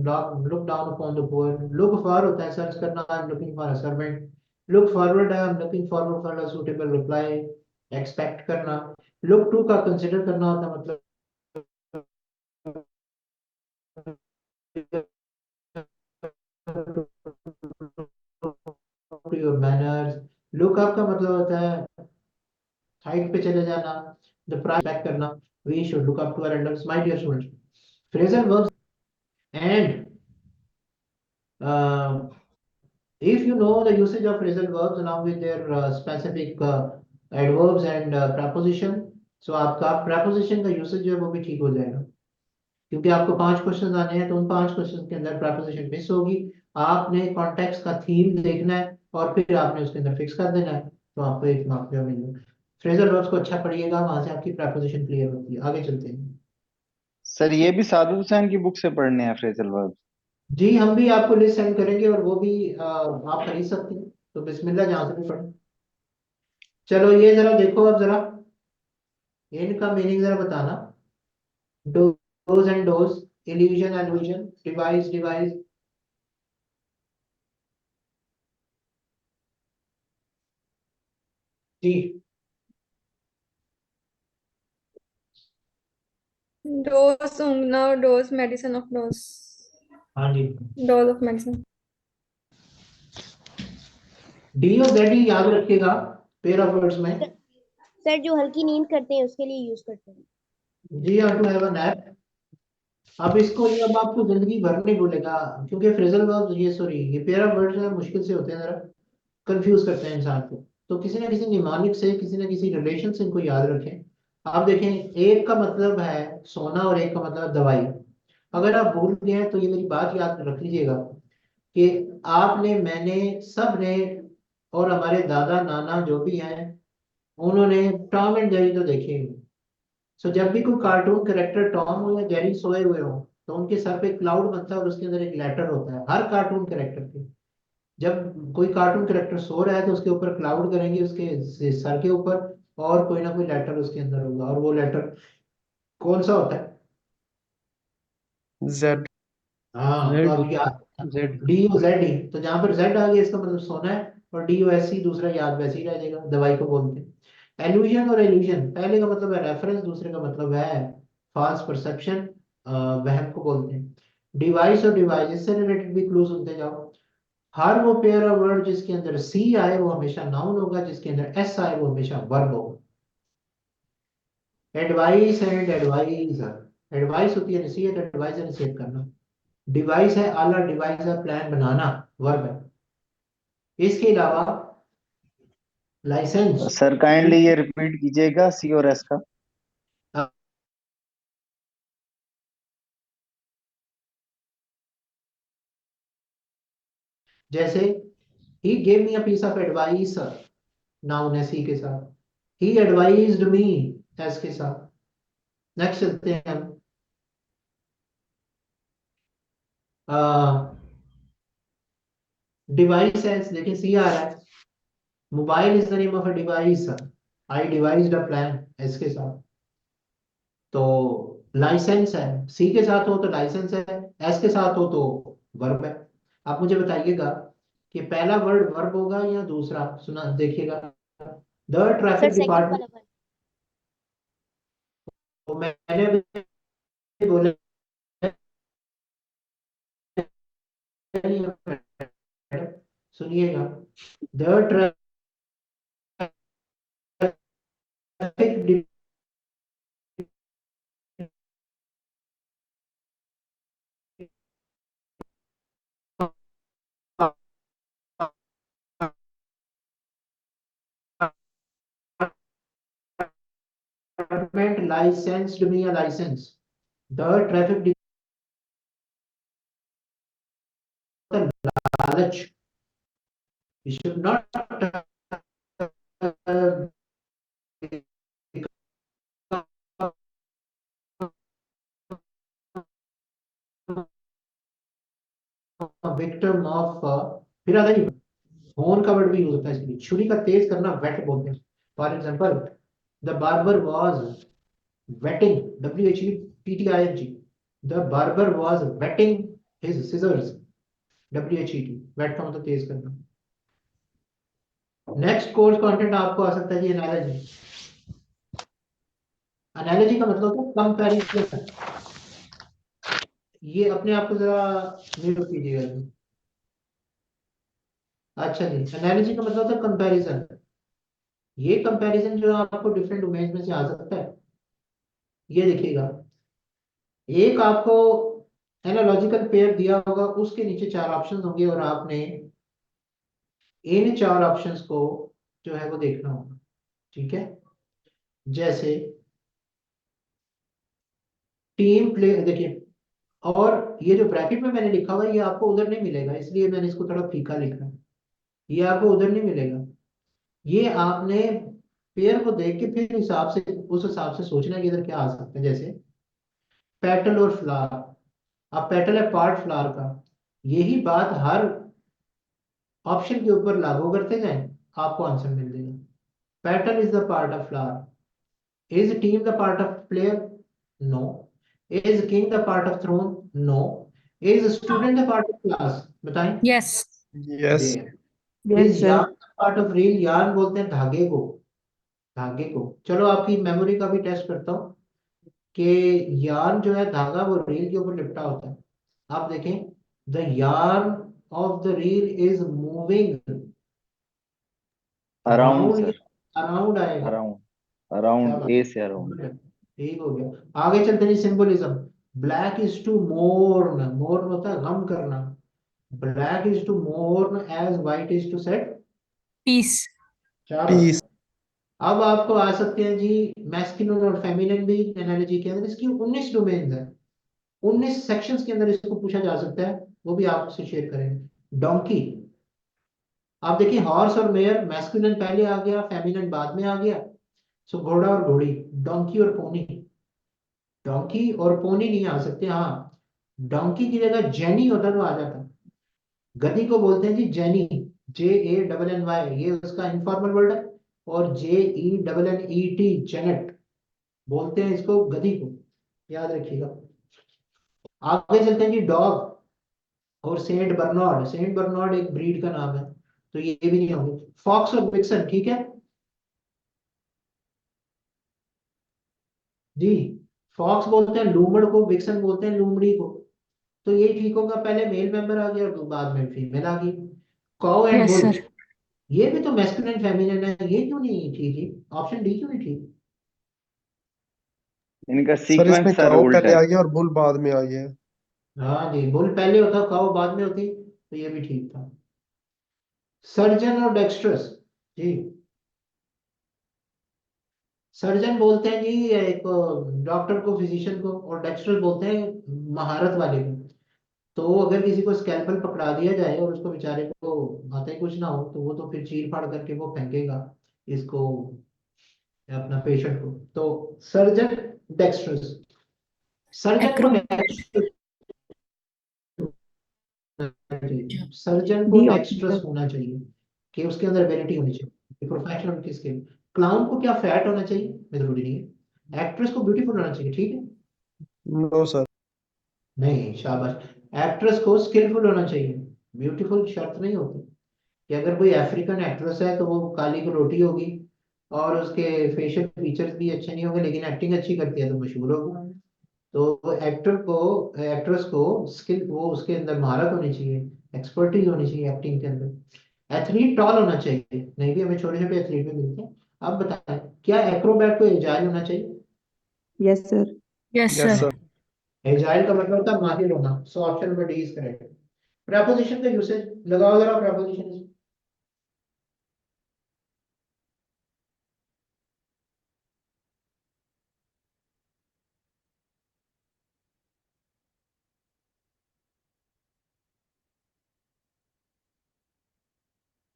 look down upon the poor. Look for होता है सर्च करना। I am looking for a servant. Look forward है I am looking forward for a suitable reply, expect करना। लुक टू का कंसिडर करना होता है, मतलब to your manners. Look up का मतलब होता है हाइट पे चले जाना, द प्राइस बैक करना। We should look up to our elders. My dear students, phrasal verbs and if you know the usage of phrasal verbs along with their specific adverbs and preposition, so आपका preposition का usage जो है वो भी ठीक हो जाएगा। क्योंकि आपको 5 क्वेश्चन आने हैं, तो उन 5 क्वेश्चन के अंदर preposition मिस होगी। आपने कॉन्टेक्स्ट का थीम देखना है और फिर आपने उसके अंदर फिक्स कर देना है, तो आपको एक मार्क जो मिलेगा। फ्रेजल वर्ब्स को अच्छा पढ़िएगा, वहां से आपकी preposition क्लियर होती है। आगे चलते हैं सर ये भी सादुल हुसैन की बुक से पढ़ने हैं फ्रेजल वर्ब? जी। हम भी आपको लिस्ट सेंड करेंगे और वो भी आप खरीद सकते हैं, तो बिस्मिल्लाह जहाँ से भी पढ़ें। चलो ये जरा देखो, अब जरा इनका मीनिंग जरा बताना। Doze and dose, illusion allusion, device devise. जी Dose, now dose, medicine of dose. हाँ जी। Dose of medicine. डी और जेड याद रखिएगा पेयर ऑफ वर्ड्स में। सर जो हल्की नींद करते हैं उसके लिए यूज करते हैं। जी हाँ, टू हैव अ नैप। अब इसको ये अब आपको जिंदगी भर नहीं भूलेगा, क्योंकि फ्रेजल वर्ब्स ये सॉरी ये पेयर ऑफ वर्ड्स है, मुश्किल से होते हैं, जरा कंफ्यूज करते हैं इंसान को। तो किसी ना किसी निमानिक से, किसी ना किसी रिलेशन से इनको याद रखें। आप देखें, एक का मतलब है सोना और एक का मतलब दवाई। अगर आप भूल गए हैं तो ये मेरी बात याद रख लीजिएगा कि आपने, मैंने, सब ने, और हमारे दादा नाना जो भी हैं उन्होंने टॉम एंड जेरी तो देखे ही होंगे। सो जब भी कोई कार्टून करेक्टर टॉम हो या जेरी सोए हुए हो तो उनके सर पे क्लाउड बनता है और उसके अंदर एक लेटर होता है हर कार्टून करेक्टर के। जब कोई कार्टून करेक्टर सो रहा है तो उसके ऊपर क्लाउड करेंगे उसके सर के ऊपर, और कोई ना कोई लेटर उसके अंदर होगा। और वो लेटर कौन सा होता है? Z। हाँ, तो जेड आप होता याद, है, जेड। DOZD, तो जहां पर जेड आ गया इसका मतलब सोना है, और DOSC दूसरा याद वैसे ही रह जाएगा, दवाई को बोलते हैं। एल्यूजन और एल्यूजन, पहले का मतलब है रेफरेंस, दूसरे का मतलब है फॉल्स परसेप्शन, वहम को बोलते हैं। डिवाइस और डिवाइस से रिलेटेड भी क्लू सुनते जाओ। हर वो पेयर ऑफ वर्ड जिसके अंदर सी आए वो हमेशा नाउन होगा, जिसके अंदर एस आए वो हमेशा वर्ब होगा। एडवाइस एंड एडवाइजर, एडवाइस होती है नसीहत, एडवाइजर नसीहत करना। डिवाइस है आला, डिवाइस है प्लान बनाना, वर्ब है। इसके अलावा लाइसेंस, सर काइंडली ये रिपीट कीजिएगा सी और एस का। जैसे ही gave me a piece of advice, noun है सी के साथ। ही एडवाइज्ड मी, एस के साथ। नेक्स्ट चलते हैं हम। डिवाइस है, देखिए सी आ रहा है। Mobile is the name of a device, I devised a plan, S के साथ। तो लाइसेंस है, सी के साथ हो तो लाइसेंस है, एस के साथ हो तो वर्ब है। आप मुझे बताइएगा कि पहला वर्ड वर्ब होगा या दूसरा। सुना देखिएगा, the sir traffic second department. वाला वर्ड। तो मैंने अभी बोला, सुनिएगा, the traffic department licensed me a license. The traffic लालच, you should not victim of, फिर आता नहीं, होन का वर्ड भी यूज होता है इसके लिए। छुरी का तेज करना वेट बोलते हैं। For example, the barber was whetting, WHETTING, the barber was whetting his scissors, WHET, whet का मतलब तेज करना। नेक्स्ट कोर्स कंटेंट आपको आ सकता है जी एनालॉजी। एनालॉजी का मतलब होता है कंपैरिजन। ये अपने आप को जरा म्यूट कीजिएगा। अच्छा जी, एनालॉजी का मतलब होता है कंपैरिजन। ये कंपैरिजन जो है आपको डिफरेंट इमेज में से आ सकता है। ये देखिएगा, एक आपको एनालॉजिकल पेयर दिया होगा, उसके नीचे चार ऑप्शंस होंगे और आपने इन चार ऑप्शंस को जो है वो देखना होगा। ठीक है, जैसे टीम प्ले, देखिए, और ये जो ब्रैकेट में मैंने लिखा हुआ है ये आपको उधर नहीं मिलेगा, इसलिए मैंने इसको थोड़ा फीका लिखा है। ये आपको उधर नहीं मिलेगा। ये आपने पेयर को देख के फिर हिसाब से, उस हिसाब से सोचना है कि इधर क्या आ सकता है। जैसे पेटल और फ्लावर, अब पेटल है पार्ट फ्लावर का, यही बात हर ऑप्शन के ऊपर लागू करते जाएं, आपको आंसर मिल जाएगा। Petal is the part of flower. Is team the part of player? No. Is king the part of throne? No. Is student the part of class? बताएं। Yes. Yes। Is yarn part of reel? Yarn बोलते हैं धागे को, धागे को। चलो आपकी memory का भी टेस्ट करता हूँ कि यार्न जो है धागा वो रील के ऊपर लिपटा होता है। आप देखें, the yarn of the reel is moving around around, sir. Around आएगा। अराउंड, अराउंड शाबाश, ए से अराउंड। ठीक हो गया। आगे चलते हैं symbolism. Black is to mourn, mourn होता है गम करना। Black is to mourn as white is to set. Peace. शाबाश। Peace। अब आपको आ सकते हैं जी मैस्कुलिन और फेमिनिन भी एनालॉजी के अंदर। इसकी 19 डोमेन्स है, 19 सेक्शंस के अंदर इसको पूछा जा सकता है, वो भी आपसे शेयर करेंगे। डोंकी। आप देखिए हॉर्स और मेयर मैस्कुलिन पहले आ गया, फेमिनिन बाद में आ गया। सो घोड़ा और घोड़ी, डोंकी और पोनी। डोंकी और पोनी नहीं आ सकते, हाँ डोंकी की जगह जेनी होता तो आ जाता। गधी को बोलते हैं जी जेनी, JANNY, ये उसका इनफॉर्मल वर्ड है। और JENNET, जेनेट, बोलते हैं इसको गधी को, याद रखिएगा। आगे चलते हैं जी डॉग और सेंट बर्नार्ड। सेंट बर्नार्ड एक ब्रीड का नाम है, तो ये भी नहीं होंगे। फॉक्स और विक्सन, ठीक है जी। फॉक्स बोलते हैं लूमड़ को, विक्सन बोलते हैं लूमड़ी को। तो ये ठीक होगा, पहले मेल मेंबर आ गया और बाद में फीमेल आ गई। Cow and yes bull, sir. ये भी तो मैस्कुलिन फेमिनिन है, ये क्यों नहीं ठीक है? ऑप्शन डी क्यों नहीं ठीक? इनका सर इसमें सीक्वेंस सर काऊ उल्टा पहले आ है। गया और बुल बाद में आ गया। हाँ जी, बुल पहले होता, काउ बाद में होती, तो ये भी ठीक था। सर्जन और डेक्स्ट्रस जी। सर्जन बोलते हैं जी एक डॉक्टर को, फिजिशियन को, और डेक्स्ट्रस बोलते हैं महारत वाले को। तो अगर किसी को स्कैल्पल पकड़ा दिया जाए और उसको बेचारे को आता ही कुछ ना हो, तो वो तो फिर चीर फाड़ करके वो फेंकेगा इसको, अपना पेशेंट को। तो सर्जन डेक्स्ट्रस, सर्जन को एक्रोबैट। डेक्स्ट्रस, सर्जन को डी डेक्स्ट्रस ऑप्शन। होना चाहिए, कि उसके अंदर एबिलिटी होनी चाहिए, प्रोफेशनल उनकी स्किल। क्लाउन को क्या फैट होना चाहिए? जरूरी नहीं है। एक्ट्रेस को ब्यूटीफुल होना चाहिए, ठीक है? No sir. नहीं, शाबाश। एक्ट्रेस को स्किलफुल होना चाहिए, ब्यूटीफुल शर्त नहीं होती। कि अगर कोई अफ्रीकन एक्ट्रेस है तो वो काली रोटी होगी और उसके फेशियल फीचर्स भी अच्छे नहीं होंगे, लेकिन एक्टिंग अच्छी करती है तो मशहूर होगी। तो एक्टर को, एक्ट्रेस को स्किल, वो उसके अंदर महारत होनी चाहिए, एक्सपर्टीज होनी चाहिए एक्टिंग के अंदर। एथलीट टॉल होना चाहिए, नहीं भी हमें छोटे छोटे एथलीट भी मिलते हैं। अब बताएं, क्या एक्रोबैट को एजाइल होना चाहिए? Yes sir. Yes yes sir. Sir. Agile का मतलब होता है माहिर होना। So option number D is correct. Preposition का यूसेज लगाओ जरा, प्रेपोजिशन।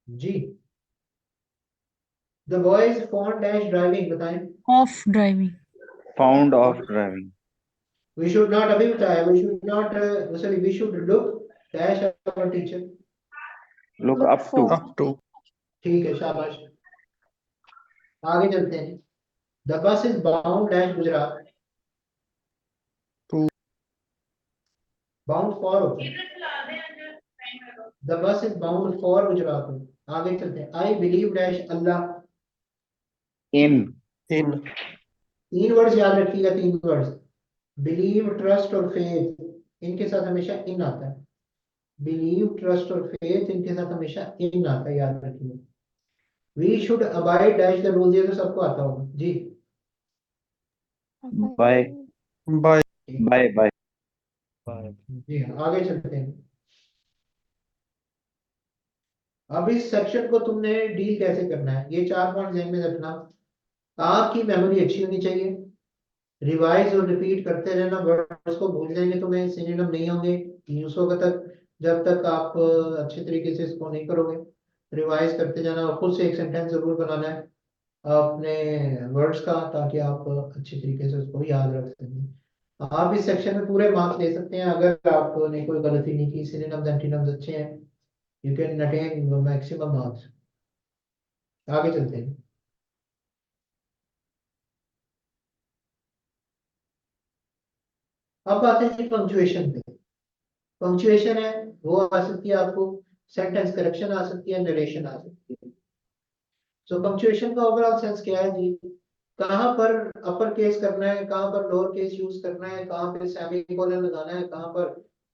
जी, the boys fond dash driving, बताएं। Of driving. Found of driving. We should not, अभी बताया, we should not, sorry, we should look dash our teacher. Look Look up to. for. Up to. ठीक है, शाबाश। आगे चलते हैं। The bus is bound dash Gujarat. To. Bound for होता है, the bus is bound for Gujarat. आगे चलते हैं। आई बिलीव डैश अल्लाह। इन। इन। तीन वर्ड्स याद रखिएगा, तीन वर्ड्स, बिलीव, ट्रस्ट और फेथ, इनके साथ हमेशा इन आता है। बिलीव, ट्रस्ट और फेथ, इनके साथ हमेशा इन आता है, याद रखिएगा। We should abide dash the rule, ये तो सबको आता होगा जी। बाय। बाय। Bye bye. जी हाँ, आगे चलते हैं। अब इस सेक्शन को तुमने डील कैसे करना है, ये चार पॉइंट ध्यान में रखना। आपकी मेमोरी अच्छी होनी चाहिए, रिवाइज और रिपीट करते रहना, वर्ड्स को भूल जाएंगे तो मैं सिनोनिम नहीं होंगे यूजों का तक, जब तक आप अच्छे तरीके से इसको नहीं करोगे। रिवाइज करते जाना और खुद से एक सेंटेंस जरूर बनाना है अपने वर्ड्स का, ताकि आप अच्छे तरीके से उसको याद रख सकें। आप इस सेक्शन में पूरे मार्क्स ले सकते हैं अगर आपने कोई गलती नहीं की, सिनोनिम्स एंटोनिम्स अच्छे हैं, you can attain maximum marks. आगे चलते हैं। अब आते हैं पंक्चुएशन पे। पंक्चुएशन है, वो आ सकती है आपको, सेंटेंस करेक्शन आ सकती है, नरेशन आ सकती है। सो पंक्चुएशन का ओवरऑल सेंस क्या है जी? कहाँ पर अपर केस करना है, कहाँ पर लोअर केस यूज करना है, कहाँ पर सेमी कोलन लगाना है, कहाँ पर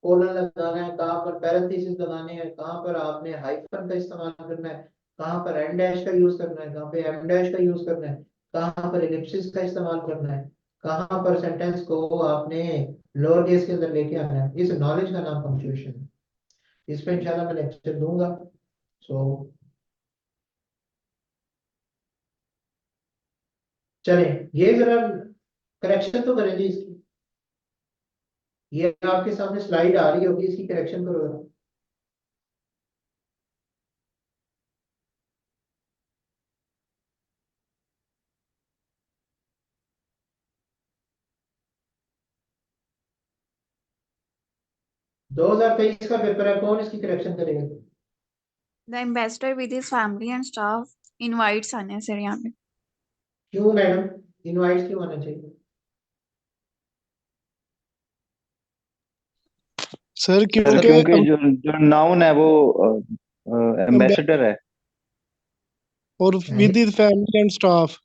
कोलन लगाना है, कहाँ पर पैरेंथेसिस लगाने हैं, कहाँ पर आपने हाइफन का इस्तेमाल करना है, कहाँ पर एन डैश का यूज करना है, कहाँ पे एम डैश का यूज करना है, कहाँ पर एलिप्सिस का इस्तेमाल करना है, कहाँ पर सेंटेंस को आपने लोअर केस के अंदर लेके आना है। इस नॉलेज का नाम पंक्चुएशन है। इस पे इंशाल्लाह मैं लेक्चर दूंगा। सो चलें, ये जरा करेक्शन तो करें जी इसकी। ये आपके सामने स्लाइड आ रही होगी, इसकी करेक्शन करो जरा। 2023 का पेपर है, कौन इसकी करेक्शन करेगा? The ambassador with his family and staff invites आने हैं सर यहाँ पे। क्यों मैडम, इनवाइट क्यों आना चाहिए? सर सर क्योंकि क्योंकि जो जो नाउन है वो एम्बेसडर है। और with his family and staff.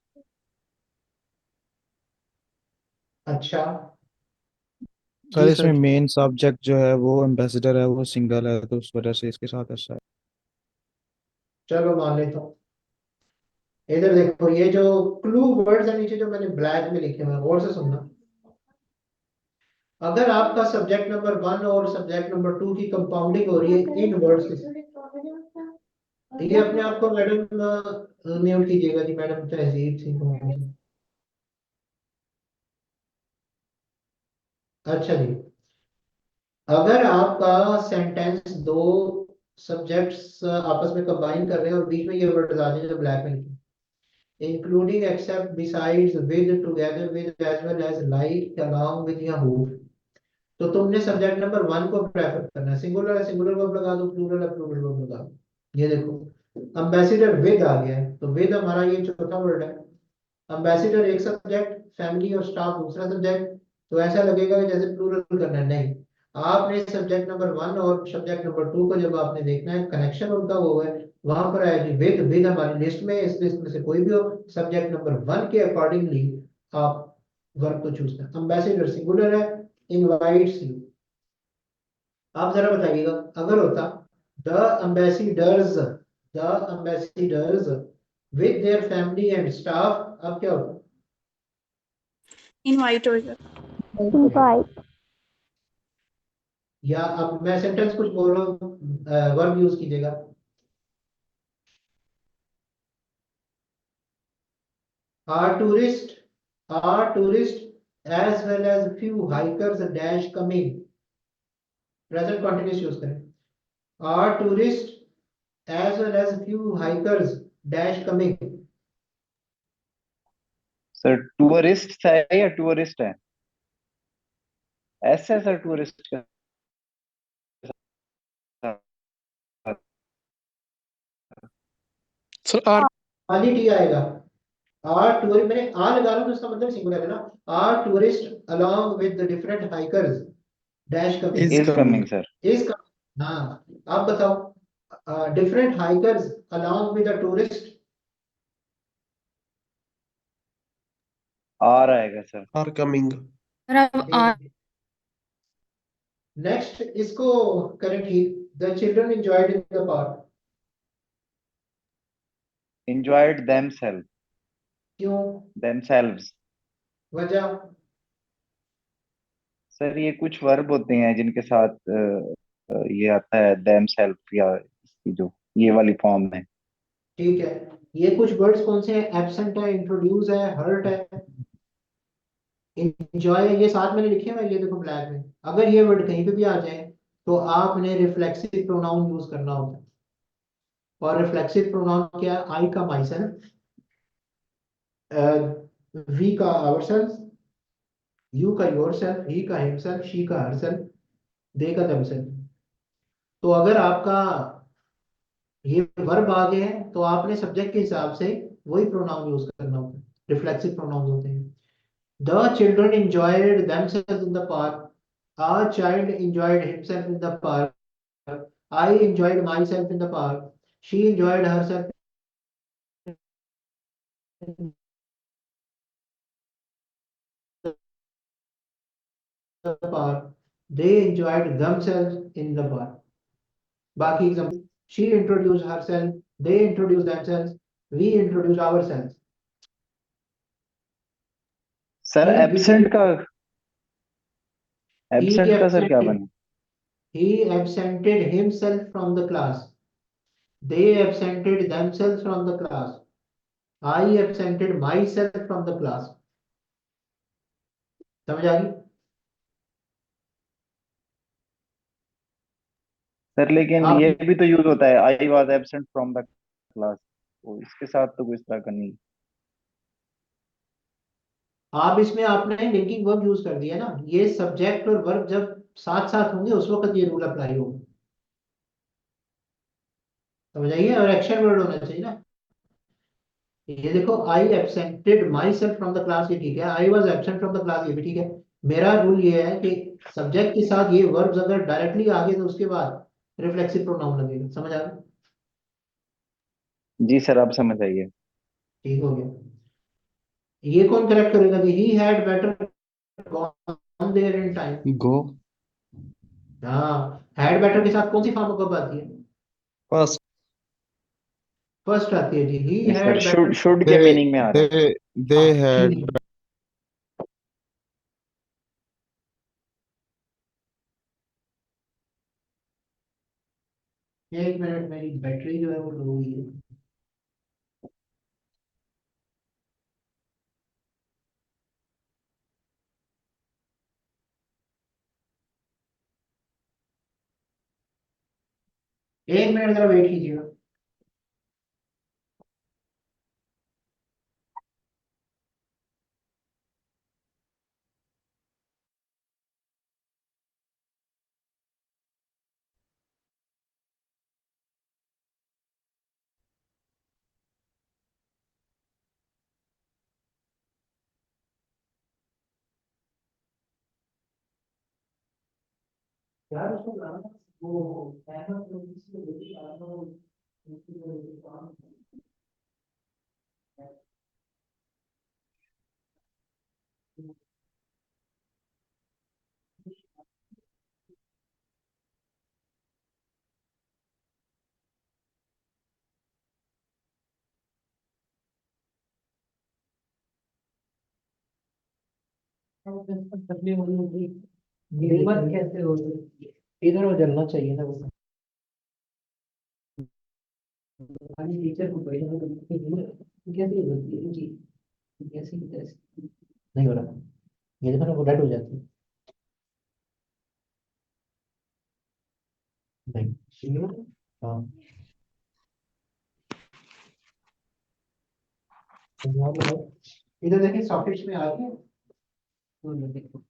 अच्छा सर जी इसमें सर। मेन सब्जेक्ट जो है वो एम्बेसडर है, वो सिंगल है, तो उस वजह से इसके साथ ऐसा है। चलो मान लेता हूँ। इधर देखो, ये जो क्लू वर्ड्स है नीचे जो मैंने ब्लैक में लिखे हुए हैं, गौर से सुनना। अगर आपका सब्जेक्ट नंबर 1 और सब्जेक्ट नंबर 2 की कंपाउंडिंग हो रही है इन वर्ड्स के साथ, ये अपने आप को मैडम म्यूट कीजिएगा जी, मैडम तहजीब सिंह। अच्छा जी, अगर आपका सेंटेंस दो सब्जेक्ट्स आपस में कंबाइन कर रहे हैं और बीच में ये वर्ड आ जाए जो ब्लैक में लिखे, including except besides with together with as well as like along with या हु, तो तुमने सब्जेक्ट नंबर 1 को प्रेफर करना है। सिंगुलर है सिंगुलर वर्ब लगा दो, प्लूरल है प्लूरल वर्ब लगा दो। ये देखो, एम्बेसडर विद आ गया है, तो विद हमारा ये चौथा वर्ड है। एम्बेसडर एक सब्जेक्ट, फैमिली और स्टाफ दूसरा सब्जेक्ट, तो ऐसा लगेगा कि जैसे प्लूरल करना है। नहीं, आपने सब्जेक्ट नंबर 1 और सब्जेक्ट नंबर 2 को जब आपने देखना है कनेक्शन उनका वो है, वहां पर आएगी विद। विद हमारी लिस्ट में, इस लिस्ट में से कोई भी हो, सब्जेक्ट नंबर 1 के अकॉर्डिंगली आप वर्ब को चूज करें। एम्बेसडर सिंगुलर है, इनवाइट्स यू। आप जरा बताइएगा, अगर होता the ambassadors, the ambassadors with their family and staff, अब क्या होता? इनवाइट होगा। Invite. या अब मैं सेंटेंस कुछ बोल रहा हूँ, वर्ब यूज कीजिएगा। Our tourist as well as few hikers dash coming, present continuous use करें। Our tourist as well as few hikers dash coming. Sir tourist है या टूरिस्ट है? ऐसा है सर टूरिस्ट का। सर आर खाली टी आएगा। आर टूरिस्ट, मैंने आ लगा रहा हूँ तो इसका मतलब सिंगुलर है ना। Our tourist along with the different hikers dash coming, is is coming coming. Sir. Is coming. हाँ, आप बताओ, different hikers along with the tourist. आ रहेगा सर। Are coming. और अब आ नेक्स्ट इसको करें ठीक। The children enjoyed in the park, enjoyed themselves, क्यों, themselves। वजह? सर ये कुछ वर्ब होते हैं जिनके साथ ये आता है themselves, या इसकी जो ये वाली फॉर्म है। ठीक है, ये कुछ वर्ड्स कौन से हैं? एब्सेंट है, इंट्रोड्यूस है, हर्ट है, इंजॉय है, ये साथ मैंने लिखे हुए हैं, ये देखो ब्लैक में। अगर ये वर्ड कहीं पे भी आ जाए तो आपने रिफ्लेक्सिव प्रोनाउन यूज करना होता है। और रिफ्लेक्सिव प्रोनाउन क्या है? आई का माई सेल्फ, वी का आवर सेल्फ, यू का योर सेल्फ, ही का हिमसेल्फ, शी का हर सेल्फ, दे का देमसेल्फ। तो अगर आपका ये वर्ब आ गए हैं तो आपने सब्जेक्ट के हिसाब से वही प्रोनाउन यूज करना होता है, रिफ्लेक्सिव प्रोनाउन होते हैं। The children enjoyed themselves in the park, a child enjoyed himself in the park, I enjoyed myself in the park, she enjoyed herself in the park, they enjoyed themselves in the park. बाकी example, she introduced herself, they introduced themselves, we introduced ourselves. Sir He absent visited, का, he absent का sir क्या absented, बने? he absented himself from the class, they absented themselves from the class, I absented myself from the class. समझ आ गई? Sir लेकिन आप ये भी तो यूज होता है, I was absent from the class, तो इसके साथ तो कोई इस तरह का नहीं। आप इसमें आपने लिंकिंग वर्ब यूज कर दिया ना। ये सब्जेक्ट और वर्ब जब साथ साथ होंगे उस वक्त ये रूल अप्लाई होगा। समझ आइए, और एक्शन वर्ड होना चाहिए ना। ये देखो, I absented myself from the class, ये ठीक है। I was absent from the class, ये भी ठीक है। मेरा रूल ये है कि सब्जेक्ट के साथ ये वर्ब्स अगर डायरेक्टली आगे तो उसके बाद रिफ्लेक्सिव प्रोनाउन लगेगा। समझ आ गया? जी सर, आप समझ आइए। ठीक हो गया। ये कौन करेक्ट करेगा कि he had better gone there in time? go, हाँ, हैड बेटर के साथ कौन सी फॉर्म कब आती है? फर्स्ट फर्स्ट आती है जी, ही जी sir, had should better. Should के दे मीनिंग में आ रहा है। दे हैड एक मिनट, मेरी बैटरी जो है वो लो हुई है। एक मिनट जरा वेट कीजिएगा। यार उसको गाना वो अहमद लोग से बोली हिम्मत कैसे हो सकती है? इधर हो जलना चाहिए ना वो। खाली टीचर को परेशान करने की हिम्मत कैसे हो सकती है इनकी? कैसे कैसे नहीं हो रहा। ये देखो ना, वो डेड हो जाती है। नहीं। हाँ, तो यहाँ पे है। इधर देखिए सॉकेट में आ गया। तो ये देखो,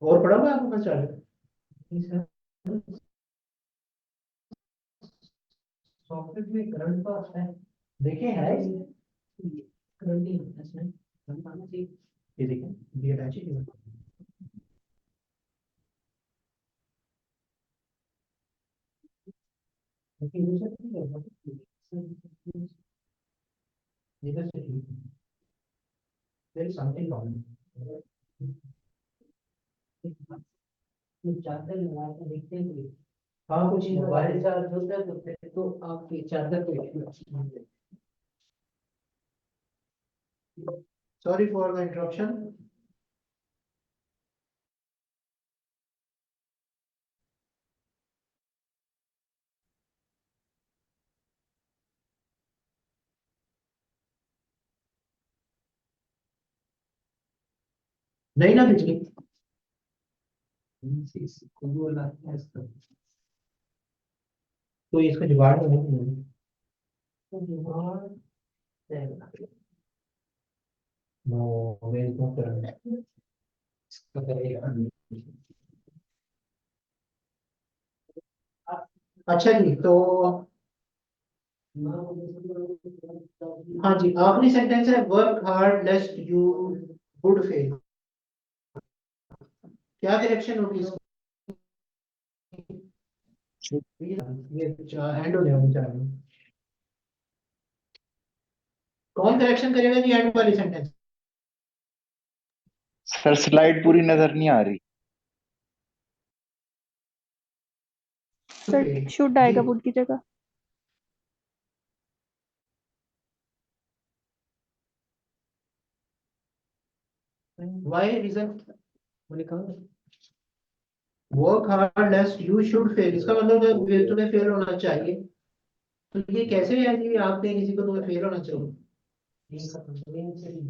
और पढ़ा हुआ है आपको चार्ट? सॉफ्टवेयर में करंट तो आता है, देखे है करंट ही होता है इसमें, करंट आना चाहिए। ये देखें, ये अटैच है। लेकिन ये सब नहीं करता। ये तो सही है। There is something wrong. चादर लगा के देखते हैं कोई। हाँ, कुछ मोबाइल चार्ज होता है तो फिर तो आपकी चादर पे। Sorry for the interruption. नहीं ना बिजली। तो इसका जुगाड़ तो नहीं है। तो जुगाड़ नो, वे इसको करना इसका करेगा। अच्छा जी, तो हाँ जी, आखिरी सेंटेंस है work hard lest you would fail. क्या डायरेक्शन होगी इसकी? ये एंड हो जाएगा चार में। कौन करेक्शन करेगा जी एंड वाली सेंटेंस? सर, स्लाइड पूरी नजर नहीं आ रही। सर शुड जी, आएगा वुड की जगह। वाई रीजन लिखा? Work hard lest you should fail, इसका मतलब है तुम्हें फेल होना चाहिए। तो ये कैसे है कि आप पे किसी को तुम्हें फेल होना चाहिए?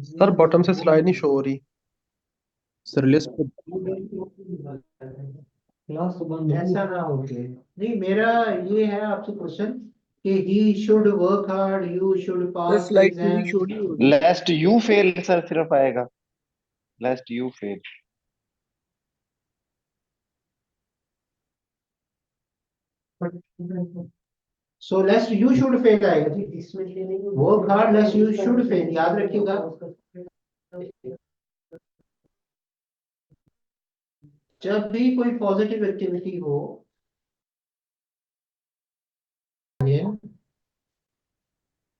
सर बॉटम से स्लाइड नहीं शो हो रही। सर लिस्ट ऐसा ना हो के नहीं, मेरा ये है आपसे क्वेश्चन कि he should work hard, you should pass the slide exam. छोड़ दी होगी। लेस्ट यू फेल सर सिर्फ आएगा, lest you fail. So lest you should fail आएगा जी, work hard lest you should fail, याद रखिएगा। जब भी कोई पॉजिटिव एक्टिविटी हो,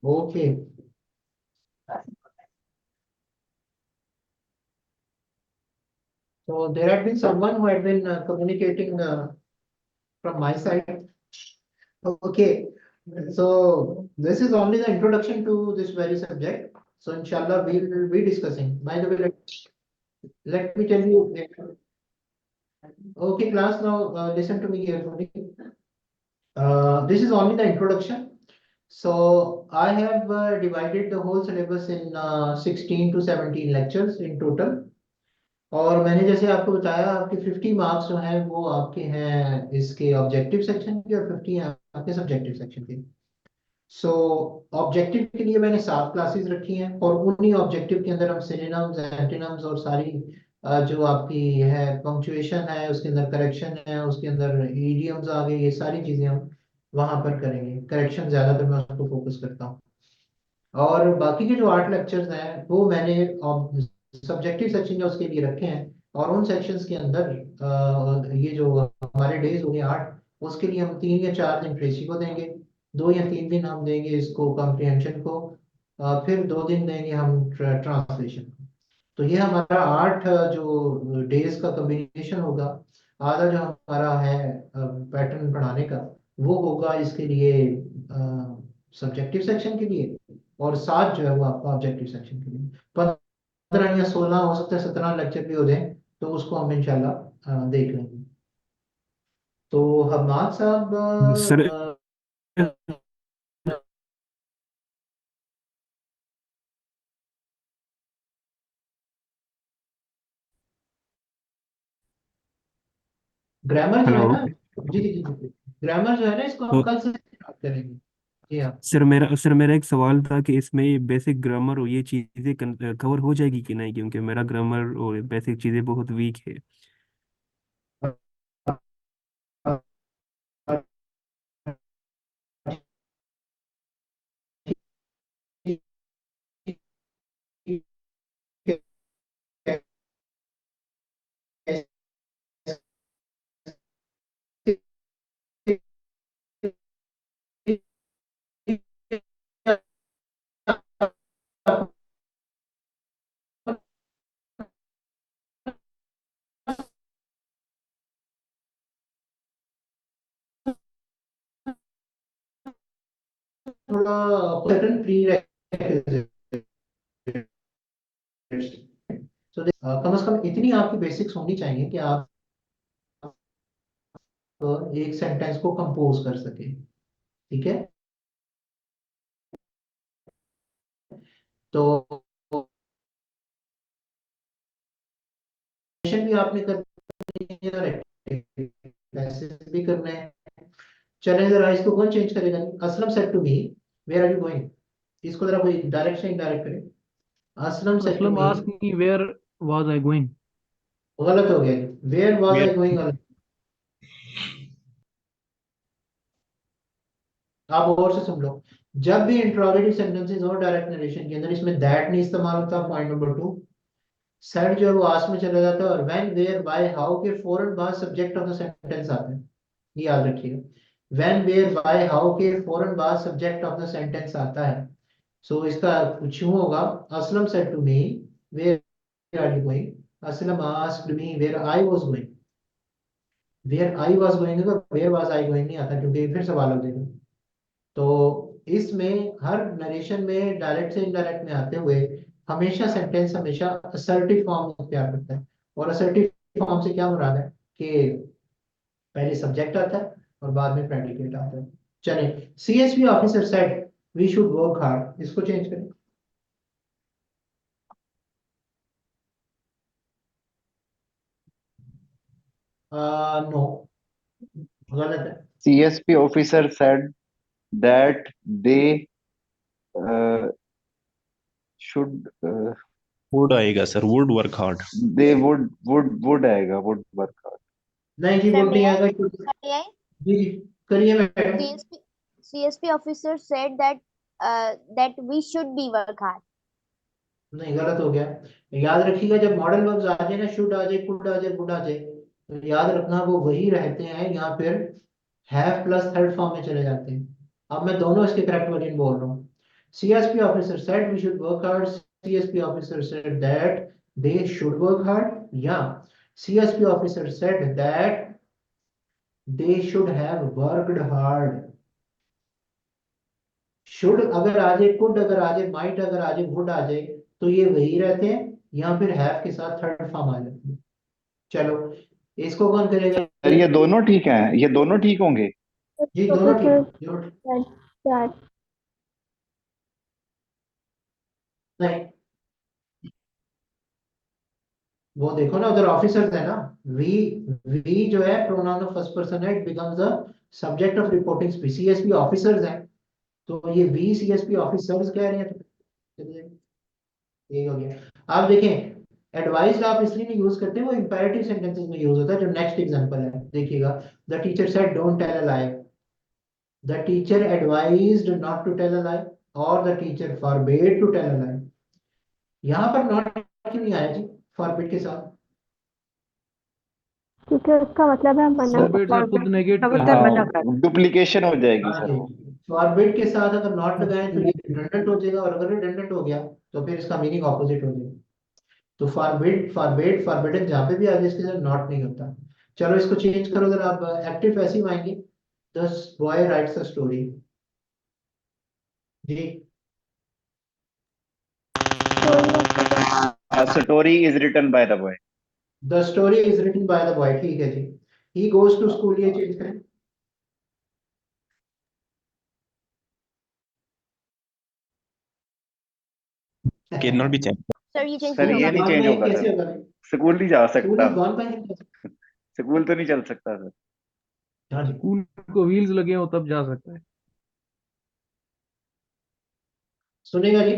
okay, so there had been someone who had been communicating from my side. Okay, so this is only the introduction to this very subject. So inshallah we will be discussing. By the way, let me tell you. Okay, class, now listen to me carefully. This is only the introduction. So I have divided the whole syllabus in 16 to 17 lectures in total. और मैंने जैसे आपको बताया, आपके 50 marks जो हैं वो आपके हैं इसके ऑब्जेक्टिव सेक्शन के, और 50 आपके सब्जेक्टिव सेक्शन के। सो ऑब्जेक्टिव के लिए मैंने 7 क्लासेस रखी हैं, और उन्हीं ऑब्जेक्टिव के अंदर हम सिनोनिम्स, एंटोनिम्स और सारी जो आपकी है पंक्चुएशन है, उसके अंदर करेक्शन है, उसके अंदर इडियम्स आ गए, ये सारी चीजें हम वहां पर करेंगे। करेक्शन ज्यादातर मैं उसको फोकस करता हूँ। और बाकी के जो 8 लेक्चर्स हैं वो मैंने सब्जेक्टिव सेक्शन जो उसके लिए रखे हैं, और उन सेक्शंस के अंदर ये जो हमारे डेज हो गए 8, उसके लिए हम 3 या 4 दिन ट्रेसी को देंगे, 2 या 3 दिन हम देंगे इसको कॉम्प्रिहेंशन को, फिर 2 दिन देंगे हम ट्रांसलेशन को। तो ये हमारा 8 जो डेज का कम्बिनेशन होगा। आधा जो हमारा है पैटर्न पढ़ाने का, वो होगा इसके लिए सब्जेक्टिव सेक्शन के लिए, और 7 जो है वो आपका ऑब्जेक्टिव सेक्शन के लिए। 15 या 16 हो सकता है, 17 लेक्चर भी हो जाए, तो उसको हम इंशाल्लाह देख लेंगे। तो हमाद साहब सर ग्रामर जो है हेलो। ना, जी जी जी जी, ग्रामर जो है ना, इसको हम तो कल से स्टार्ट करेंगे। जी हाँ। सर मेरा एक सवाल था कि इसमें ये बेसिक ग्रामर और ये चीजें कवर हो जाएगी कि नहीं, क्योंकि मेरा ग्रामर और बेसिक चीजें बहुत वीक है। थोड़ा सर्टन प्री तो कम से कम इतनी आपकी बेसिक्स होनी चाहिए कि आप एक सेंटेंस को कंपोज कर सके। ठीक है, तो भी आपने करनी है और एक्सरसाइज भी करना है। चलें जरा, इसको कौन चेंज करेगा? Aslam said to me, where are you going? इसको जरा कोई डायरेक्ट से इनडायरेक्ट करे। Aslam said to Aslam me, asked me where was I going. गलत हो गया, वेयर वाज आई गोइंग। आप और से सुन लो, जब भी इंट्रोगेटिव सेंटेंसेस और डायरेक्ट नरेशन के अंदर इसमें दैट नहीं इस्तेमाल होता। पॉइंट नंबर 2, सेड जो है वो आस में चला जाता है, और व्हेन वेयर बाय हाउ के फौरन बाद सब्जेक्ट ऑफ द सेंटेंस आता है। ये याद रखिएगा, व्हेन वेयर बाय हाउ के फौरन बाद सब्जेक्ट ऑफ द सेंटेंस आता है। सो इसका कुछ यूं होगा, Aslam said to me where are you going, Aslam asked me where I was going. Where I was going का वेयर वाज आई गोइंग नहीं आता, क्योंकि फिर सवाल हो जाएगा। तो इसमें हर नरेशन में डायरेक्ट से इनडायरेक्ट में आते हुए हमेशा सेंटेंस हमेशा असर्टिव फॉर्म इख्तियार करता है। और असर्टिव फॉर्म से क्या मुराद है कि पहले सब्जेक्ट आता है और बाद में प्रेडिकेट आता है। चलिए, CSP officer said we should work hard, इसको चेंज करें। नो, गलत है। CSP officer said that they should would आएगा sir, would work hard. they would आएगा, would work hard। नहीं जी, सर वुड नहीं may I- आएगा। may I? जी जी, करिए madam. CSP officer said that we should be work hard. नहीं, गलत हो गया। याद रखिएगा, जब मॉडल वर्ब्स आ जाए ना, शुड आ जाए, कुड आ जाए, वुड आ जाए, तो याद रखना वो वही रहते हैं, यहाँ फिर हैव प्लस थर्ड फॉर्म में चले जाते हैं। अब मैं दोनों इसके करेक्ट वर्जन बोल रहा हूँ। CSP officer said we should work hard, CSP officer said that they should work hard, या CSP officer said that they should have worked hard. Should अगर आ जाए, कुड अगर आ जाए, माइट अगर आ जाए, वुड आ जाए, तो ये वही रहते हैं, या फिर हैव के साथ थर्ड फॉर्म आ जाती है। चलो, इसको कौन करेगा? सर ये दोनों ठीक हैं, ये दोनों ठीक होंगे। जी, दोनों ठीक है, दोनों ठीक। नहीं, वो देखो ना, उधर ऑफिसर्स है ना, वी वी जो है प्रोनाउन ऑफ फर्स्ट पर्सन है, it becomes the subject of reporting speech. CSP officers हैं, तो ये वी CSP ऑफिसर्स कह रहे हैं, तो चलिए, यही हो गया। आप देखें, एडवाइस्ड आप इसलिए नहीं यूज करते, वो इंपेरेटिव सेंटेंसेस में यूज होता है। जो नेक्स्ट एग्जांपल है, देखिएगा, the teacher said don't tell a lie, the teacher advised not to tell a lie, और the teacher forbade to tell a lie. यहाँ पर नॉट क्यों नहीं आया जी फॉरबिड के साथ? क्योंकि उसका मतलब है मना। Forbid सर खुद नेगेट कर रहा है। हाँ, डुप्लीकेशन हो जाएगी हाँ सर जी, वो। फॉरबिड के साथ अगर नॉट लगाएं तो ये रिडंडेंट हो जाएगा, और अगर रिडंडेंट हो गया तो फिर इसका मीनिंग ऑपोजिट हो जाएगा। तो फॉरबिड, फॉरबेड, फॉरबिडन जहां पे भी आ जाए, इसके साथ नॉट नहीं होता। चलो, इसको चेंज करो, अगर आप एक्टिव पैसिव आएंगे, the boy writes a story. जी, story is written by the boy. The story is written by the boy, ठीक है जी। ही गोज टू स्कूल, ये चेंज करें। Can not be change. Sir ये चेंज सर नहीं ये होगा। नहीं चेंज होगा कैसे सर, होगा? स्कूल नहीं जा स्कूल सकता, इज गॉन बाय। स्कूल तो नहीं चल सकता सर। हाँ जी, स्कूल को व्हील्स लगे हो तब जा सकता है। सुनेगा जी।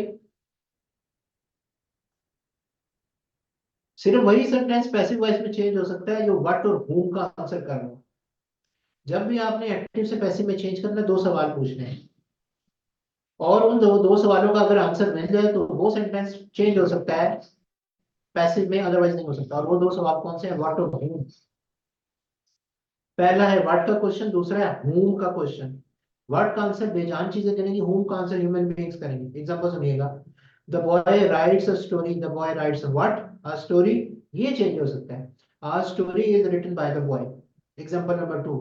सिर्फ वही सेंटेंस पैसिव वॉइस में चेंज हो सकता है जो व्हाट और whom का आंसर कर रहा हो। जब भी आपने एक्टिव से पैसिव में चेंज करना, दो सवाल पूछने हैं, और उन दो सवालों का अगर आंसर मिल जाए तो वो सेंटेंस चेंज हो सकता है पैसिव में, अदरवाइज नहीं हो सकता। और वो दो सवाल कौन से हैं? व्हाट और whom। पहला है व्हाट का क्वेश्चन, दूसरा है whom का क्वेश्चन। व्हाट का आंसर बेजान चीजें करेंगी, whom का आंसर ह्यूमन बीइंग्स करेंगे। एग्जांपल सुनिएगा, the boy writes a story, the boy writes what, a story. ये चेंज हो सकता है, a story is written by the boy. Example number 2,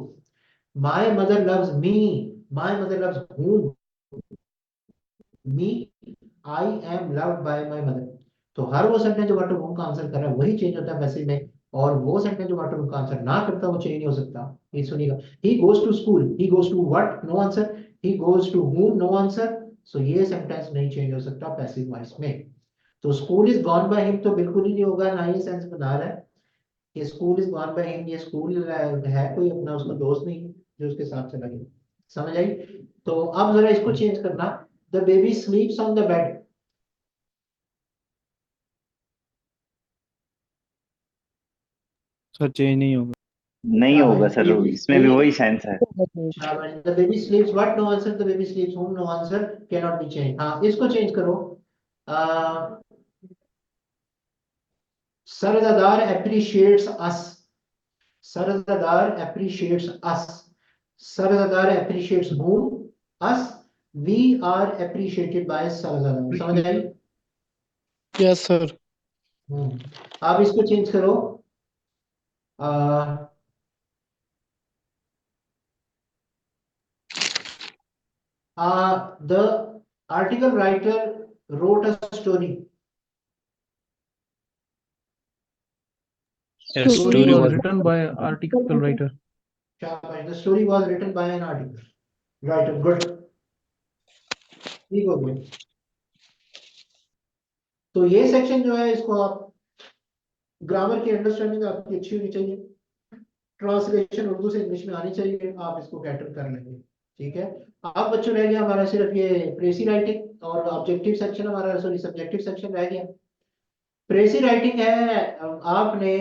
my mother loves me, my mother loves whom, me, I am loved by my mother. तो हर वो sentence जो what और whom का आंसर कर रहा है वही चेंज होता है पैसिव में, और वो सेंटेंस जो व्हाट और whom का आंसर ना करता वो चेंज नहीं हो सकता। ये सुनिएगा, he goes to school, he goes to what, no answer, he goes to whom, no answer. So ये सेंटेंस नहीं चेंज हो सकता पैसिव वॉइस में। तो school is gone by him तो बिल्कुल ही नहीं होगा, ना ये सेंस बना रहा है कि school is gone by him. ये स्कूल है कोई अपना, उसका दोस्त नहीं है जो उसके साथ चला गया। समझ आई? तो अब जरा इसको चेंज करना, the baby स्लीप्स on the bed. Sir change नहीं होगा। नहीं होगा सर, इसमें भी वही सेंस है। The baby sleeps what, no answer, the baby sleeps whom, no answer, can not be change. हाँ, इसको चेंज करो, सरदार appreciates us, Sardar appreciates us, Sardar appreciates whom, us, we are appreciated by सरदार। समझ आई? Yes sir. आप इसको change करो, the article writer wrote a story. A Story story was was written by article writer. The story was written by an article. Right, good, ठीक हो गया। तो ये section जो है इसको आप ग्रामर की अंडरस्टैंडिंग आपकी अच्छी होनी चाहिए, ट्रांसलेशन उर्दू से इंग्लिश में आनी चाहिए, आप इसको कैटर कर लेंगे। ठीक है, अब बच्चों रह गया हमारा सिर्फ ये प्रेसी राइटिंग और ऑब्जेक्टिव सेक्शन, हमारा सॉरी सब्जेक्टिव सेक्शन रह गया। प्रेसी राइटिंग है, आपने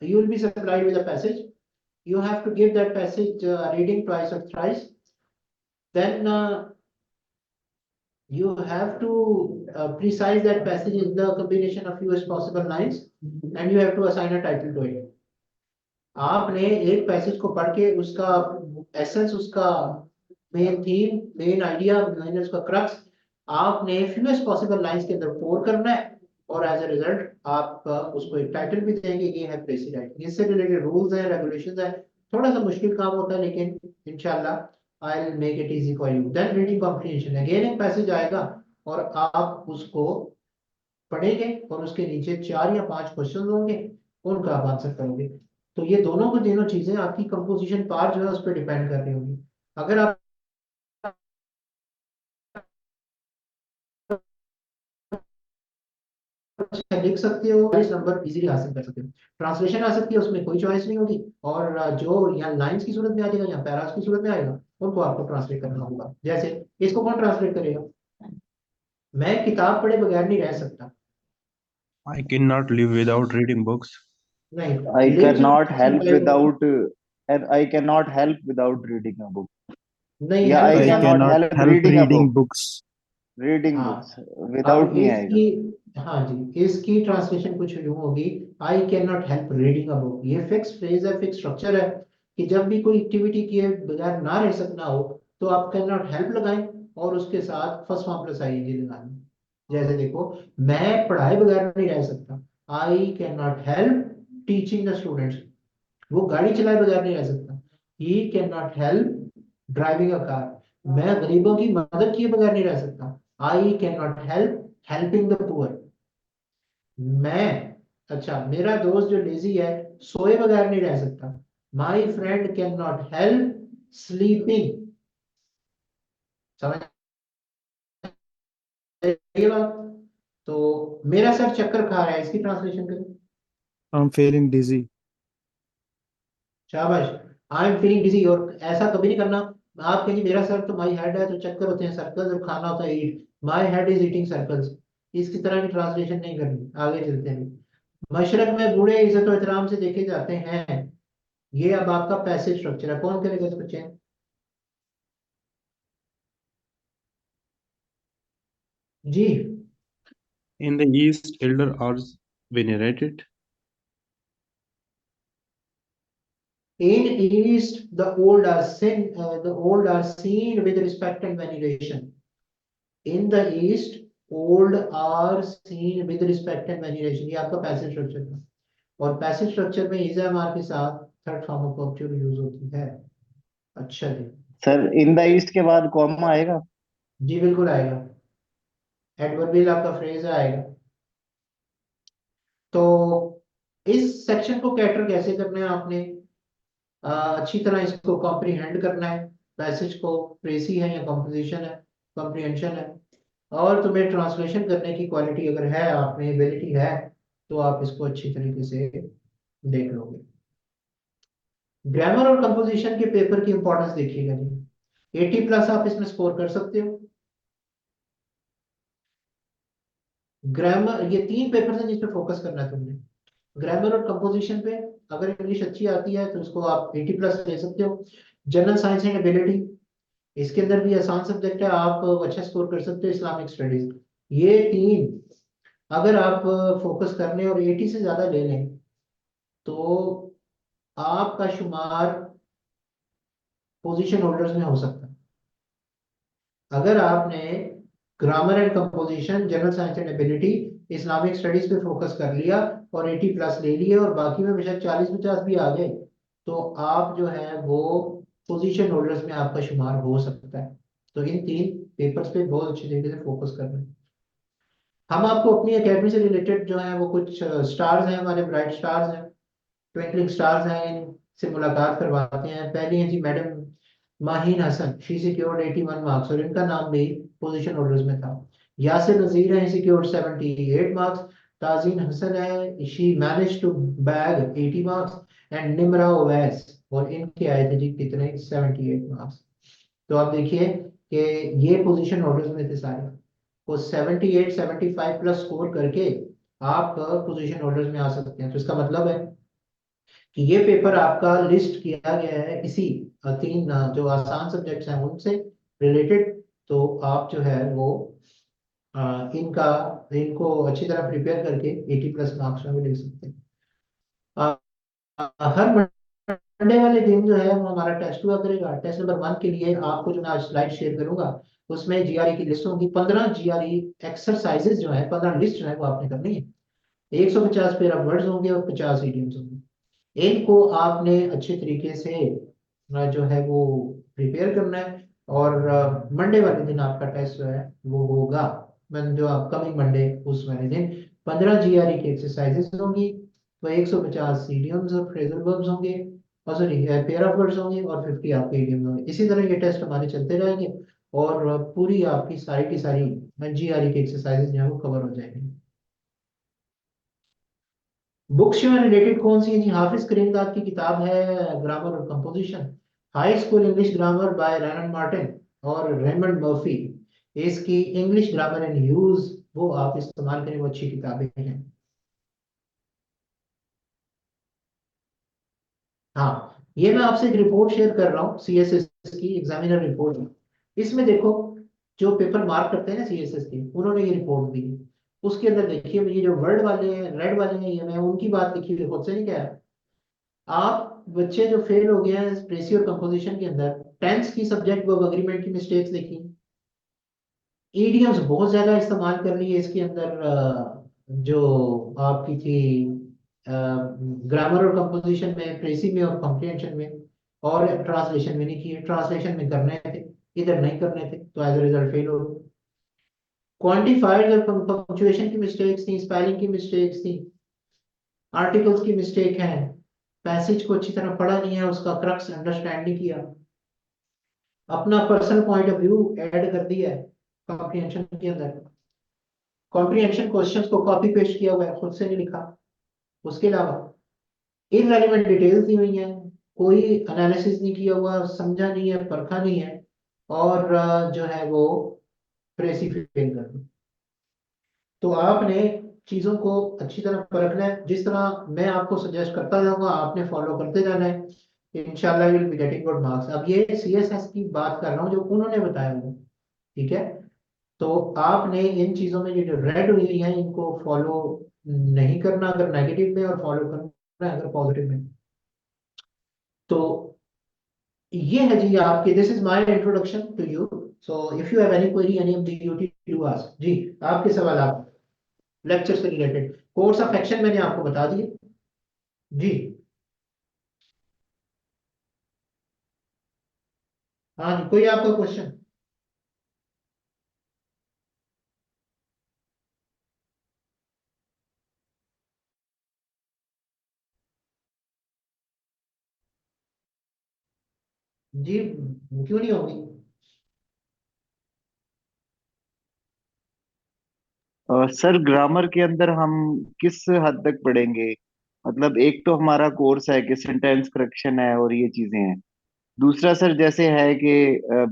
you will be supplied with a passage, you have to give that passage reading twice or thrice, then you have to precise that passage in the combination of fewest possible lines and you have to assign a title to it. आपने एक passage को पढ़ के उसका essence, उसका main theme, main idea, main उसका crux आपने fewest possible lines के अंदर पोर करना है और एज ए रिजल्ट आप उसको एक टाइटल भी देंगे, ये है प्रेसी राइटिंग। इससे रिलेटेड रूल्स हैं, रेगुलेशंस हैं, थोड़ा सा मुश्किल काम होता है लेकिन इंशाल्लाह I will make it easy for you. Then reading comprehension, again एक पैसेज आएगा और आप उसको पढ़ेंगे और उसके नीचे 4 या 5 क्वेश्चन होंगे, उनका आप आंसर करोगे। तो ये दोनों को दोनों चीजें आपकी कंपोजिशन पार्ट जो है उस पर डिपेंड कर रही होंगी। अगर आप लिख सकते हो, इस नंबर इजीली हासिल कर सकते हो। ट्रांसलेशन आ सकती है, उसमें कोई चॉइस नहीं होगी, और जो यहाँ लाइंस की सूरत में आ जाएगा, यहाँ पैरास की सूरत में आएगा, उनको आपको ट्रांसलेट करना होगा। जैसे इसको कौन ट्रांसलेट करेगा? मैं किताब पढ़े बगैर नहीं रह सकता, I cannot live without reading books. नहीं, I लिव cannot चीज help पहले without and I cannot help without reading a book. नहीं Yeah, है, I I cannot cannot help help reading a reading book. books. Reading हाँ। books without अब नहीं आएगा। इसकी, हाँ जी, इसकी ट्रांसलेशन कुछ यूं होगी, I can not help reading a book. ये फिक्स फ्रेज है, फिक्स स्ट्रक्चर है कि जब भी कोई एक्टिविटी किए बगैर ना रह सकना हो तो आप कैन नॉट हेल्प लगाएं और उसके साथ फर्स्ट फॉर्म प्लस आईएनजी लगाएं। जैसे देखो, मैं पढ़ाए बगैर नहीं रह सकता, I can not help teaching the students. वो गाड़ी चलाए बगैर नहीं रह सकता, he can not help driving a car. मैं गरीबों की मदद किए बगैर नहीं रह सकता, I can not help helping the poor. मैं, अच्छा, मेरा दोस्त जो लेजी है सोए बगैर नहीं रह सकता, my friend can not help sleeping. समझ ये बात? तो मेरा सर चक्कर खा रहा है, इसकी ट्रांसलेशन करें। I'm feeling dizzy. शाबाश, आई एम फीलिंग डिजी। और ऐसा कभी नहीं करना, आप कहेंगे मेरा सर तो माई हेड है, तो चक्कर होते हैं सर्कल्स, और खाना होता है eat, my head is eating circles. इसकी तरह की ट्रांसलेशन नहीं करनी। आगे चलते हैं। मशरक में बूढ़े इज्जत और एहतराम से देखे जाते हैं, ये अब आपका पैसेज स्ट्रक्चर है, कौन करेगा इसको चेंज? जी, In the East, elder are venerated. in east the old are seen with respect and veneration. In the east old are seen with respect and veneration, ये आपका पैसेज स्ट्रक्चर था। और passage structure में is M R के साथ third form of object use होती है। अच्छा जी, सर इन द ईस्ट के बाद कॉमा आएगा? जी बिल्कुल आएगा, एडवर्बियल आपका फ्रेज आएगा। तो इस सेक्शन को कैटर कैसे करना है आपने? अच्छी तरह इसको कॉम्प्रिहेंड करना है, पैसेज को, प्रेसी है या कॉम्पोजिशन है, कॉम्प्रिहेंशन है, और तुम्हें ट्रांसलेशन करने की क्वालिटी अगर है, आप में एबिलिटी है, तो आप इसको अच्छी तरीके से देख लोगे। ग्रामर और कंपोजिशन के पेपर की इंपॉर्टेंस देखिएगा जी, 80 प्लस आप इसमें स्कोर कर सकते हो। ग्रामर, ये 3 पेपर हैं जिस पे फोकस करना है तुमने, ग्रामर और कंपोजिशन पे। अगर इंग्लिश अच्छी आती है तो इसको आप 80 प्लस ले सकते हो। जनरल साइंस एंड एबिलिटी, इसके अंदर भी आसान सब्जेक्ट है, आप अच्छा स्कोर कर सकते हो। इस्लामिक स्टडीज, ये 3 अगर आप फोकस करने और 80 से ज्यादा ले लें तो आपका शुमार पोजीशन होल्डर्स में हो सकता है। अगर आपने grammar and composition, general science and ability, Islamic studies पे फोकस कर लिया और 80 प्लस ले लिए और बाकी में बेशक 40-50 भी आ गए, तो आप जो है वो पोजीशन होल्डर्स में आपका शुमार हो सकता है। तो इन 3 पेपर्स पे बहुत अच्छी तरीके से फोकस करना है। हम आपको अपनी एकेडमी से रिलेटेड जो है वो कुछ स्टार्स हैं, हमारे ब्राइट स्टार्स हैं, ट्विंकलिंग स्टार्स हैं, इनसे मुलाकात करवाते हैं। पहली है जी madam Maheen Hasan, she secured 81 marks और इनका नाम भी पोजीशन होल्डर्स में था। यासिर नजीर है, सिक्योर्ड 78 मार्क्स। ताजीन हसन है, she manage to bag 80 marks and Nimra Owais, और इनके आए थे जी कितने, 78 मार्क्स। तो आप देखिए कि ये पोजीशन होल्डर्स में थे सारे, वो 78 75 प्लस स्कोर करके आप पोजीशन होल्डर्स में आ सकते हैं। तो इसका मतलब है कि ये पेपर आपका लिस्ट किया गया है इसी तीन जो आसान सब्जेक्ट्स हैं उनसे रिलेटेड। तो आप जो है वो इनका इनको अच्छी तरह प्रिपेयर करके 80 प्लस मार्क्स में भी लिख सकते हैं। हर मंडे वाले दिन जो है वो हमारा टेस्ट हुआ करेगा। टेस्ट नंबर 1 के लिए आपको जो मैं आज स्लाइड शेयर करूंगा उसमें जीआरई की लिस्ट होगी। 15 जीआरई एक्सरसाइजेज जो है, 15 लिस्ट जो है वो आपने करनी है। 150 पेयर ऑफ वर्ड्स होंगे और 50 इडियम्स होंगे। इनको आपने अच्छे तरीके से जो है वो प्रिपेयर करना है। और मंडे वाले दिन आपका टेस्ट जो है वो होगा, मैं जो अपकमिंग मंडे उस वाले दिन 15 जीआरई की एक्सरसाइजेस होंगी, तो 150 इडियम्स और फ्रेजल वर्ब्स होंगे, और सॉरी पेयर ऑफ वर्ड्स होंगे, और 50 आपके इडियम्स होंगे। इसी तरह ये टेस्ट हमारे चलते रहेंगे और पूरी आपकी सारी की सारी जीआरई की एक्सरसाइजेस जो है वो कवर हो जाएंगी। बुक्स जो है रिलेटेड कौन सी है जी, हाफिज करीमदाद की किताब है ग्रामर और composition, high school English grammar bye Rhiannon Martin और रेमंड मर्फी। इसकी इंग्लिश ग्रामर एंड यूज वो आप इस्तेमाल करें, वो अच्छी किताबें हैं। हाँ, ये मैं आपसे एक रिपोर्ट शेयर कर रहा हूँ सीएसएस की, एग्जामिनर रिपोर्ट है। इसमें देखो जो पेपर मार्क करते हैं ना सीएसएस के, उन्होंने ये रिपोर्ट दी है। उसके अंदर देखिए ये जो वर्ड वाले हैं, रेड वाले हैं, ये मैं उनकी बात लिखी हुई खुद से नहीं कह रहा। आप बच्चे जो फेल हो गए हैं प्रेसी और कंपोजिशन के अंदर, टेंस की सब्जेक्ट वर्ब एग्रीमेंट की मिस्टेक्स देखी, ईडियम्स बहुत ज्यादा इस्तेमाल कर ली है इसके अंदर, जो आपकी थी ग्रामर और कंपोजिशन में, प्रेसी में और कॉम्प्रिहेंशन में, और ट्रांसलेशन में नहीं किए। ट्रांसलेशन में करने थे, इधर नहीं करने थे, तो एज अ रिजल्ट फेल हो गए। क्वांटिफाइड और पंक्चुएशन की मिस्टेक्स थी, स्पेलिंग की मिस्टेक्स थी, आर्टिकल्स की मिस्टेक है, पैसेज को अच्छी तरह पढ़ा नहीं है, उसका क्रक्स अंडरस्टैंड नहीं किया, अपना personal point of view add कर दिया है कॉम्प्रिहेंशन के अंदर, कॉम्प्रिहेंशन क्वेश्चंस को कॉपी पेस्ट किया हुआ है, खुद से नहीं लिखा। उसके अलावा इररेलेवेंट डिटेल्स दी हुई हैं, कोई एनालिसिस नहीं किया हुआ, समझा नहीं है, परखा नहीं है, और जो है वो प्रेसी फेल कर दी। तो आपने चीजों को अच्छी तरह परखना है, जिस तरह मैं आपको सजेस्ट करता जाऊंगा आपने फॉलो करते जाना है। इंशाल्लाह will be getting good marks. अब ये सीएसएस की बात कर रहा हूँ जो उन्होंने बताया हुआ, ठीक है। तो आपने इन चीजों में ये जो रेड हुई है इनको फॉलो नहीं करना अगर नेगेटिव में, और फॉलो करना है अगर पॉजिटिव में। तो ये है जी आपके, this is my introduction to you. So if you have any query any of the duty to ask जी, आपके सवाल आप लेक्चर से रिलेटेड। कोर्स ऑफ एक्शन मैंने आपको बता दिए जी। हाँ जी, कोई आपका क्वेश्चन? जी क्यों नहीं होगी? सर ग्रामर के अंदर हम किस हद तक पढ़ेंगे? मतलब एक तो हमारा कोर्स है कि सेंटेंस करेक्शन है और ये चीजें हैं। दूसरा सर जैसे है कि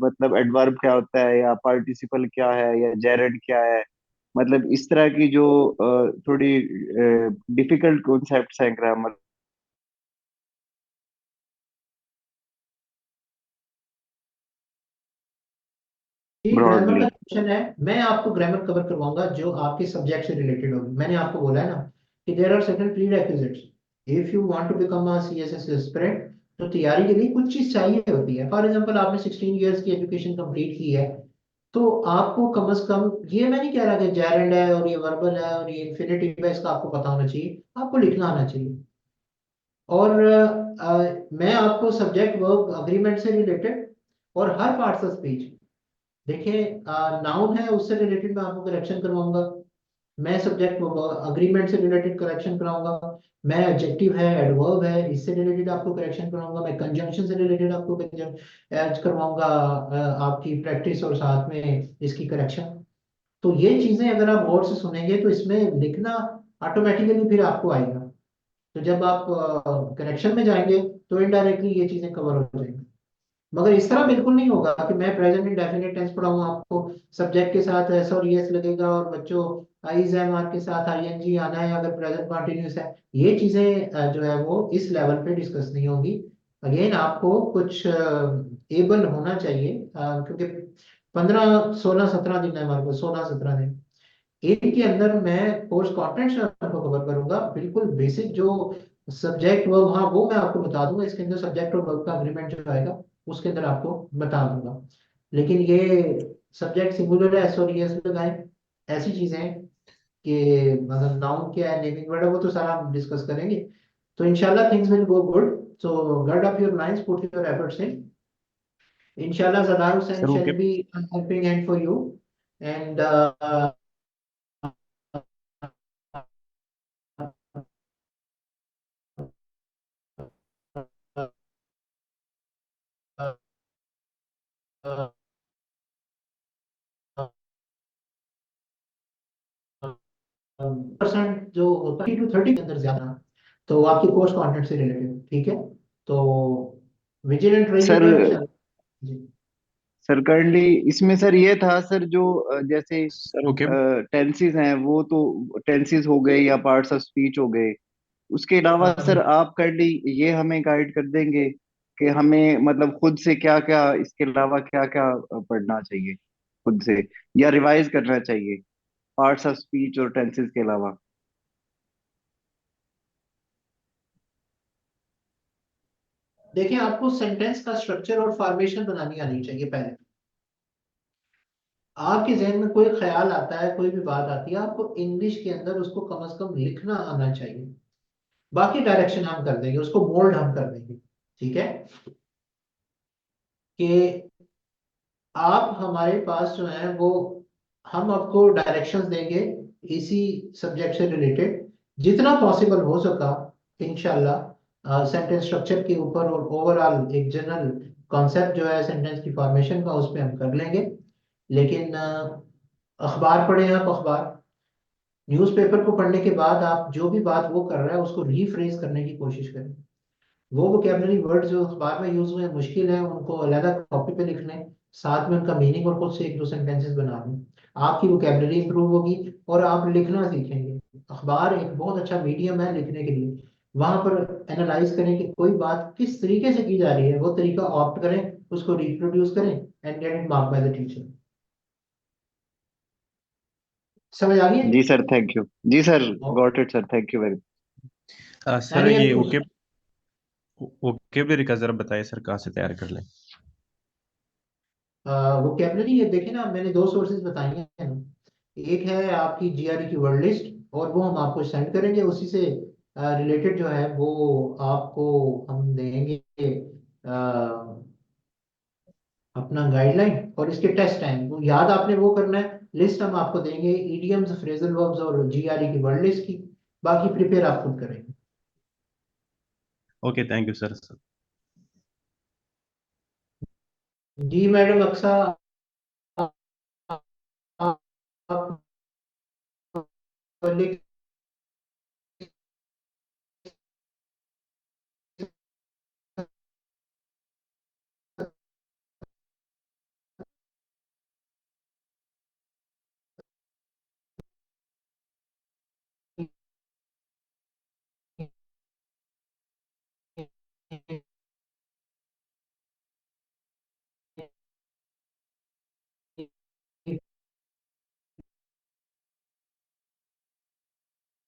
मतलब एडवर्ब क्या होता है, या पार्टिसिपल क्या है, या जेरेड क्या है, मतलब इस तरह की जो थोड़ी डिफिकल्ट कॉन्सेप्ट्स हैं ग्रामर। जी ग्रामर ब्रॉडली। का क्वेश्चन है, मैं आपको ग्रामर कवर करवाऊंगा जो आपके सब्जेक्ट से रिलेटेड होगी। मैंने आपको बोला है ना कि there are certain prerequisites if you want to become a CSS aspirant. तो तैयारी के लिए कुछ चीज चाहिए होती है। फॉर एग्जांपल आपने 16 इयर्स की एजुकेशन कंप्लीट की है, तो आपको कम से कम, ये मैं नहीं कह रहा कि जैरेंड है और ये वर्बल है और ये इन्फिनेटिव है, इसका आपको पता होना चाहिए, आपको लिखना आना चाहिए। और मैं आपको सब्जेक्ट वर्ब अग्रीमेंट से रिलेटेड और हर पार्ट्स ऑफ स्पीच, देखिए नाउन है उससे रिलेटेड मैं आपको करेक्शन करवाऊंगा, मैं सब्जेक्ट अग्रीमेंट से रिलेटेड करेक्शन कराऊंगा, मैं एडजेक्टिव है, एडवर्ब है, इससे रिलेटेड आपको करेक्शन कराऊंगा, मैं कंजंक्शन से रिलेटेड आपको ऐड करवाऊंगा आपकी प्रैक्टिस और साथ में इसकी करेक्शन। तो ये चीजें अगर आप गौर से सुनेंगे तो इसमें लिखना ऑटोमेटिकली फिर आपको आएगा। तो जब आप करेक्शन में जाएंगे तो इनडायरेक्टली ये चीजें कवर हो जाएंगी। मगर इस तरह बिल्कुल नहीं होगा कि मैं प्रेजेंट इंडेफिनिट टेंस पढ़ाऊँ आपको, सब्जेक्ट के साथ एस और ईएस लगेगा और बच्चों आईज एम आर के साथ आईएनजी आना है अगर प्रेजेंट कंटिन्यूस है। ये चीजें जो है वो इस लेवल पे डिस्कस नहीं होगी। अगेन आपको कुछ एबल होना चाहिए क्योंकि 15 16 17 दिन है हमारे पास, 16 17 दिन। एक के अंदर मैं कोर्स कंटेंट्स आपको कवर करूंगा, बिल्कुल बेसिक जो सब्जेक्ट वर्ब, हाँ वो मैं आपको बता दूंगा, इसके अंदर सब्जेक्ट और वर्ब का अग्रीमेंट जो आएगा उसके अंदर आपको बता दूंगा। लेकिन ये सब्जेक्ट सिंगुलर है, एस और एस लगाए, ऐसी चीजें हैं कि मतलब नाउन क्या है, नेमिंग वर्ड है, वो तो सारा हम डिस्कस करेंगे। तो इंशाल्लाह things will go good. So gird up your minds, put your efforts in. इंशाल्लाह Zadar Hussain सर वो shall be a helping hand for you and percent जो 20 to 30 के अंदर ज्यादा, तो आपके कोर्स कंटेंट से रिलेटेड, ठीक है। तो विजिलेंट सर रहिएगा इंशाल्लाह। जी सर करंटली इसमें सर ये था सर, जो जैसे सर ओके टेंसेस हैं वो तो टेंसेस हो गए या पार्ट्स ऑफ स्पीच हो गए। उसके अलावा हाँ सर जी। आप करंटली ये हमें गाइड कर देंगे कि हमें मतलब खुद से क्या क्या, इसके अलावा क्या क्या पढ़ना चाहिए खुद से या रिवाइज करना चाहिए पार्ट्स ऑफ स्पीच और टेंसेस के अलावा। देखिए आपको सेंटेंस का स्ट्रक्चर और फॉर्मेशन बनानी आनी चाहिए पहले। आपके जहन में कोई ख्याल आता है, कोई भी बात आती है, आपको इंग्लिश के अंदर उसको कम से कम लिखना आना चाहिए। बाकी डायरेक्शन हम कर देंगे, उसको मोल्ड हम कर देंगे, ठीक है। कि आप हमारे पास जो है वो, हम आपको डायरेक्शंस देंगे इसी सब्जेक्ट से रिलेटेड, जितना पॉसिबल हो सका इंशाल्लाह सेंटेंस स्ट्रक्चर के ऊपर और ओवरऑल एक जनरल कॉन्सेप्ट जो है सेंटेंस की फॉर्मेशन का उस पर हम कर लेंगे। लेकिन अखबार पढ़ें आप, अखबार न्यूज़पेपर को पढ़ने के बाद आप जो भी बात वो कर रहा है उसको रीफ्रेज करने की कोशिश करें। वो वोकेबलरी वर्ड जो अखबार में यूज हुए हैं मुश्किल है, उनको अलग कॉपी पे लिख लें, साथ में उनका मीनिंग और खुद से एक दो सेंटेंसेस बना लें। आपकी वोकेबलरी इंप्रूव होगी और आप लिखना सीखेंगे। अखबार एक बहुत अच्छा मीडियम है लिखने के लिए। वहां पर एनालाइज करें कि कोई बात किस तरीके से की जा रही है, वो तरीका ऑप्ट करें, उसको रिप्रोड्यूस करें and get it mark by the teacher. समझ आ गई है? जी सर थैंक यू। जी sir got it sir, thank you very sir any ये अदर ओके वोकेबलरी का जरा बताइए सर, कहाँ से तैयार कर लें। वोकेबलरी ये देखिए ना, मैंने दो सोर्सेज बताई हैं ना। एक है आपकी जीआरई की वर्ड लिस्ट, और वो हम आपको सेंड करेंगे, उसी से रिलेटेड जो है वो आपको हम देंगे अपना गाइडलाइन और इसके टेस्ट टाइम, वो याद आपने वो करना है। लिस्ट हम आपको देंगे इडियम्स, फ्रेजल वर्ब्स और जीआरई की वर्ड लिस्ट की, बाकी प्रिपेयर आप खुद करेंगे। Okay thank you sir. जी मैडम अक्सा, आप लिख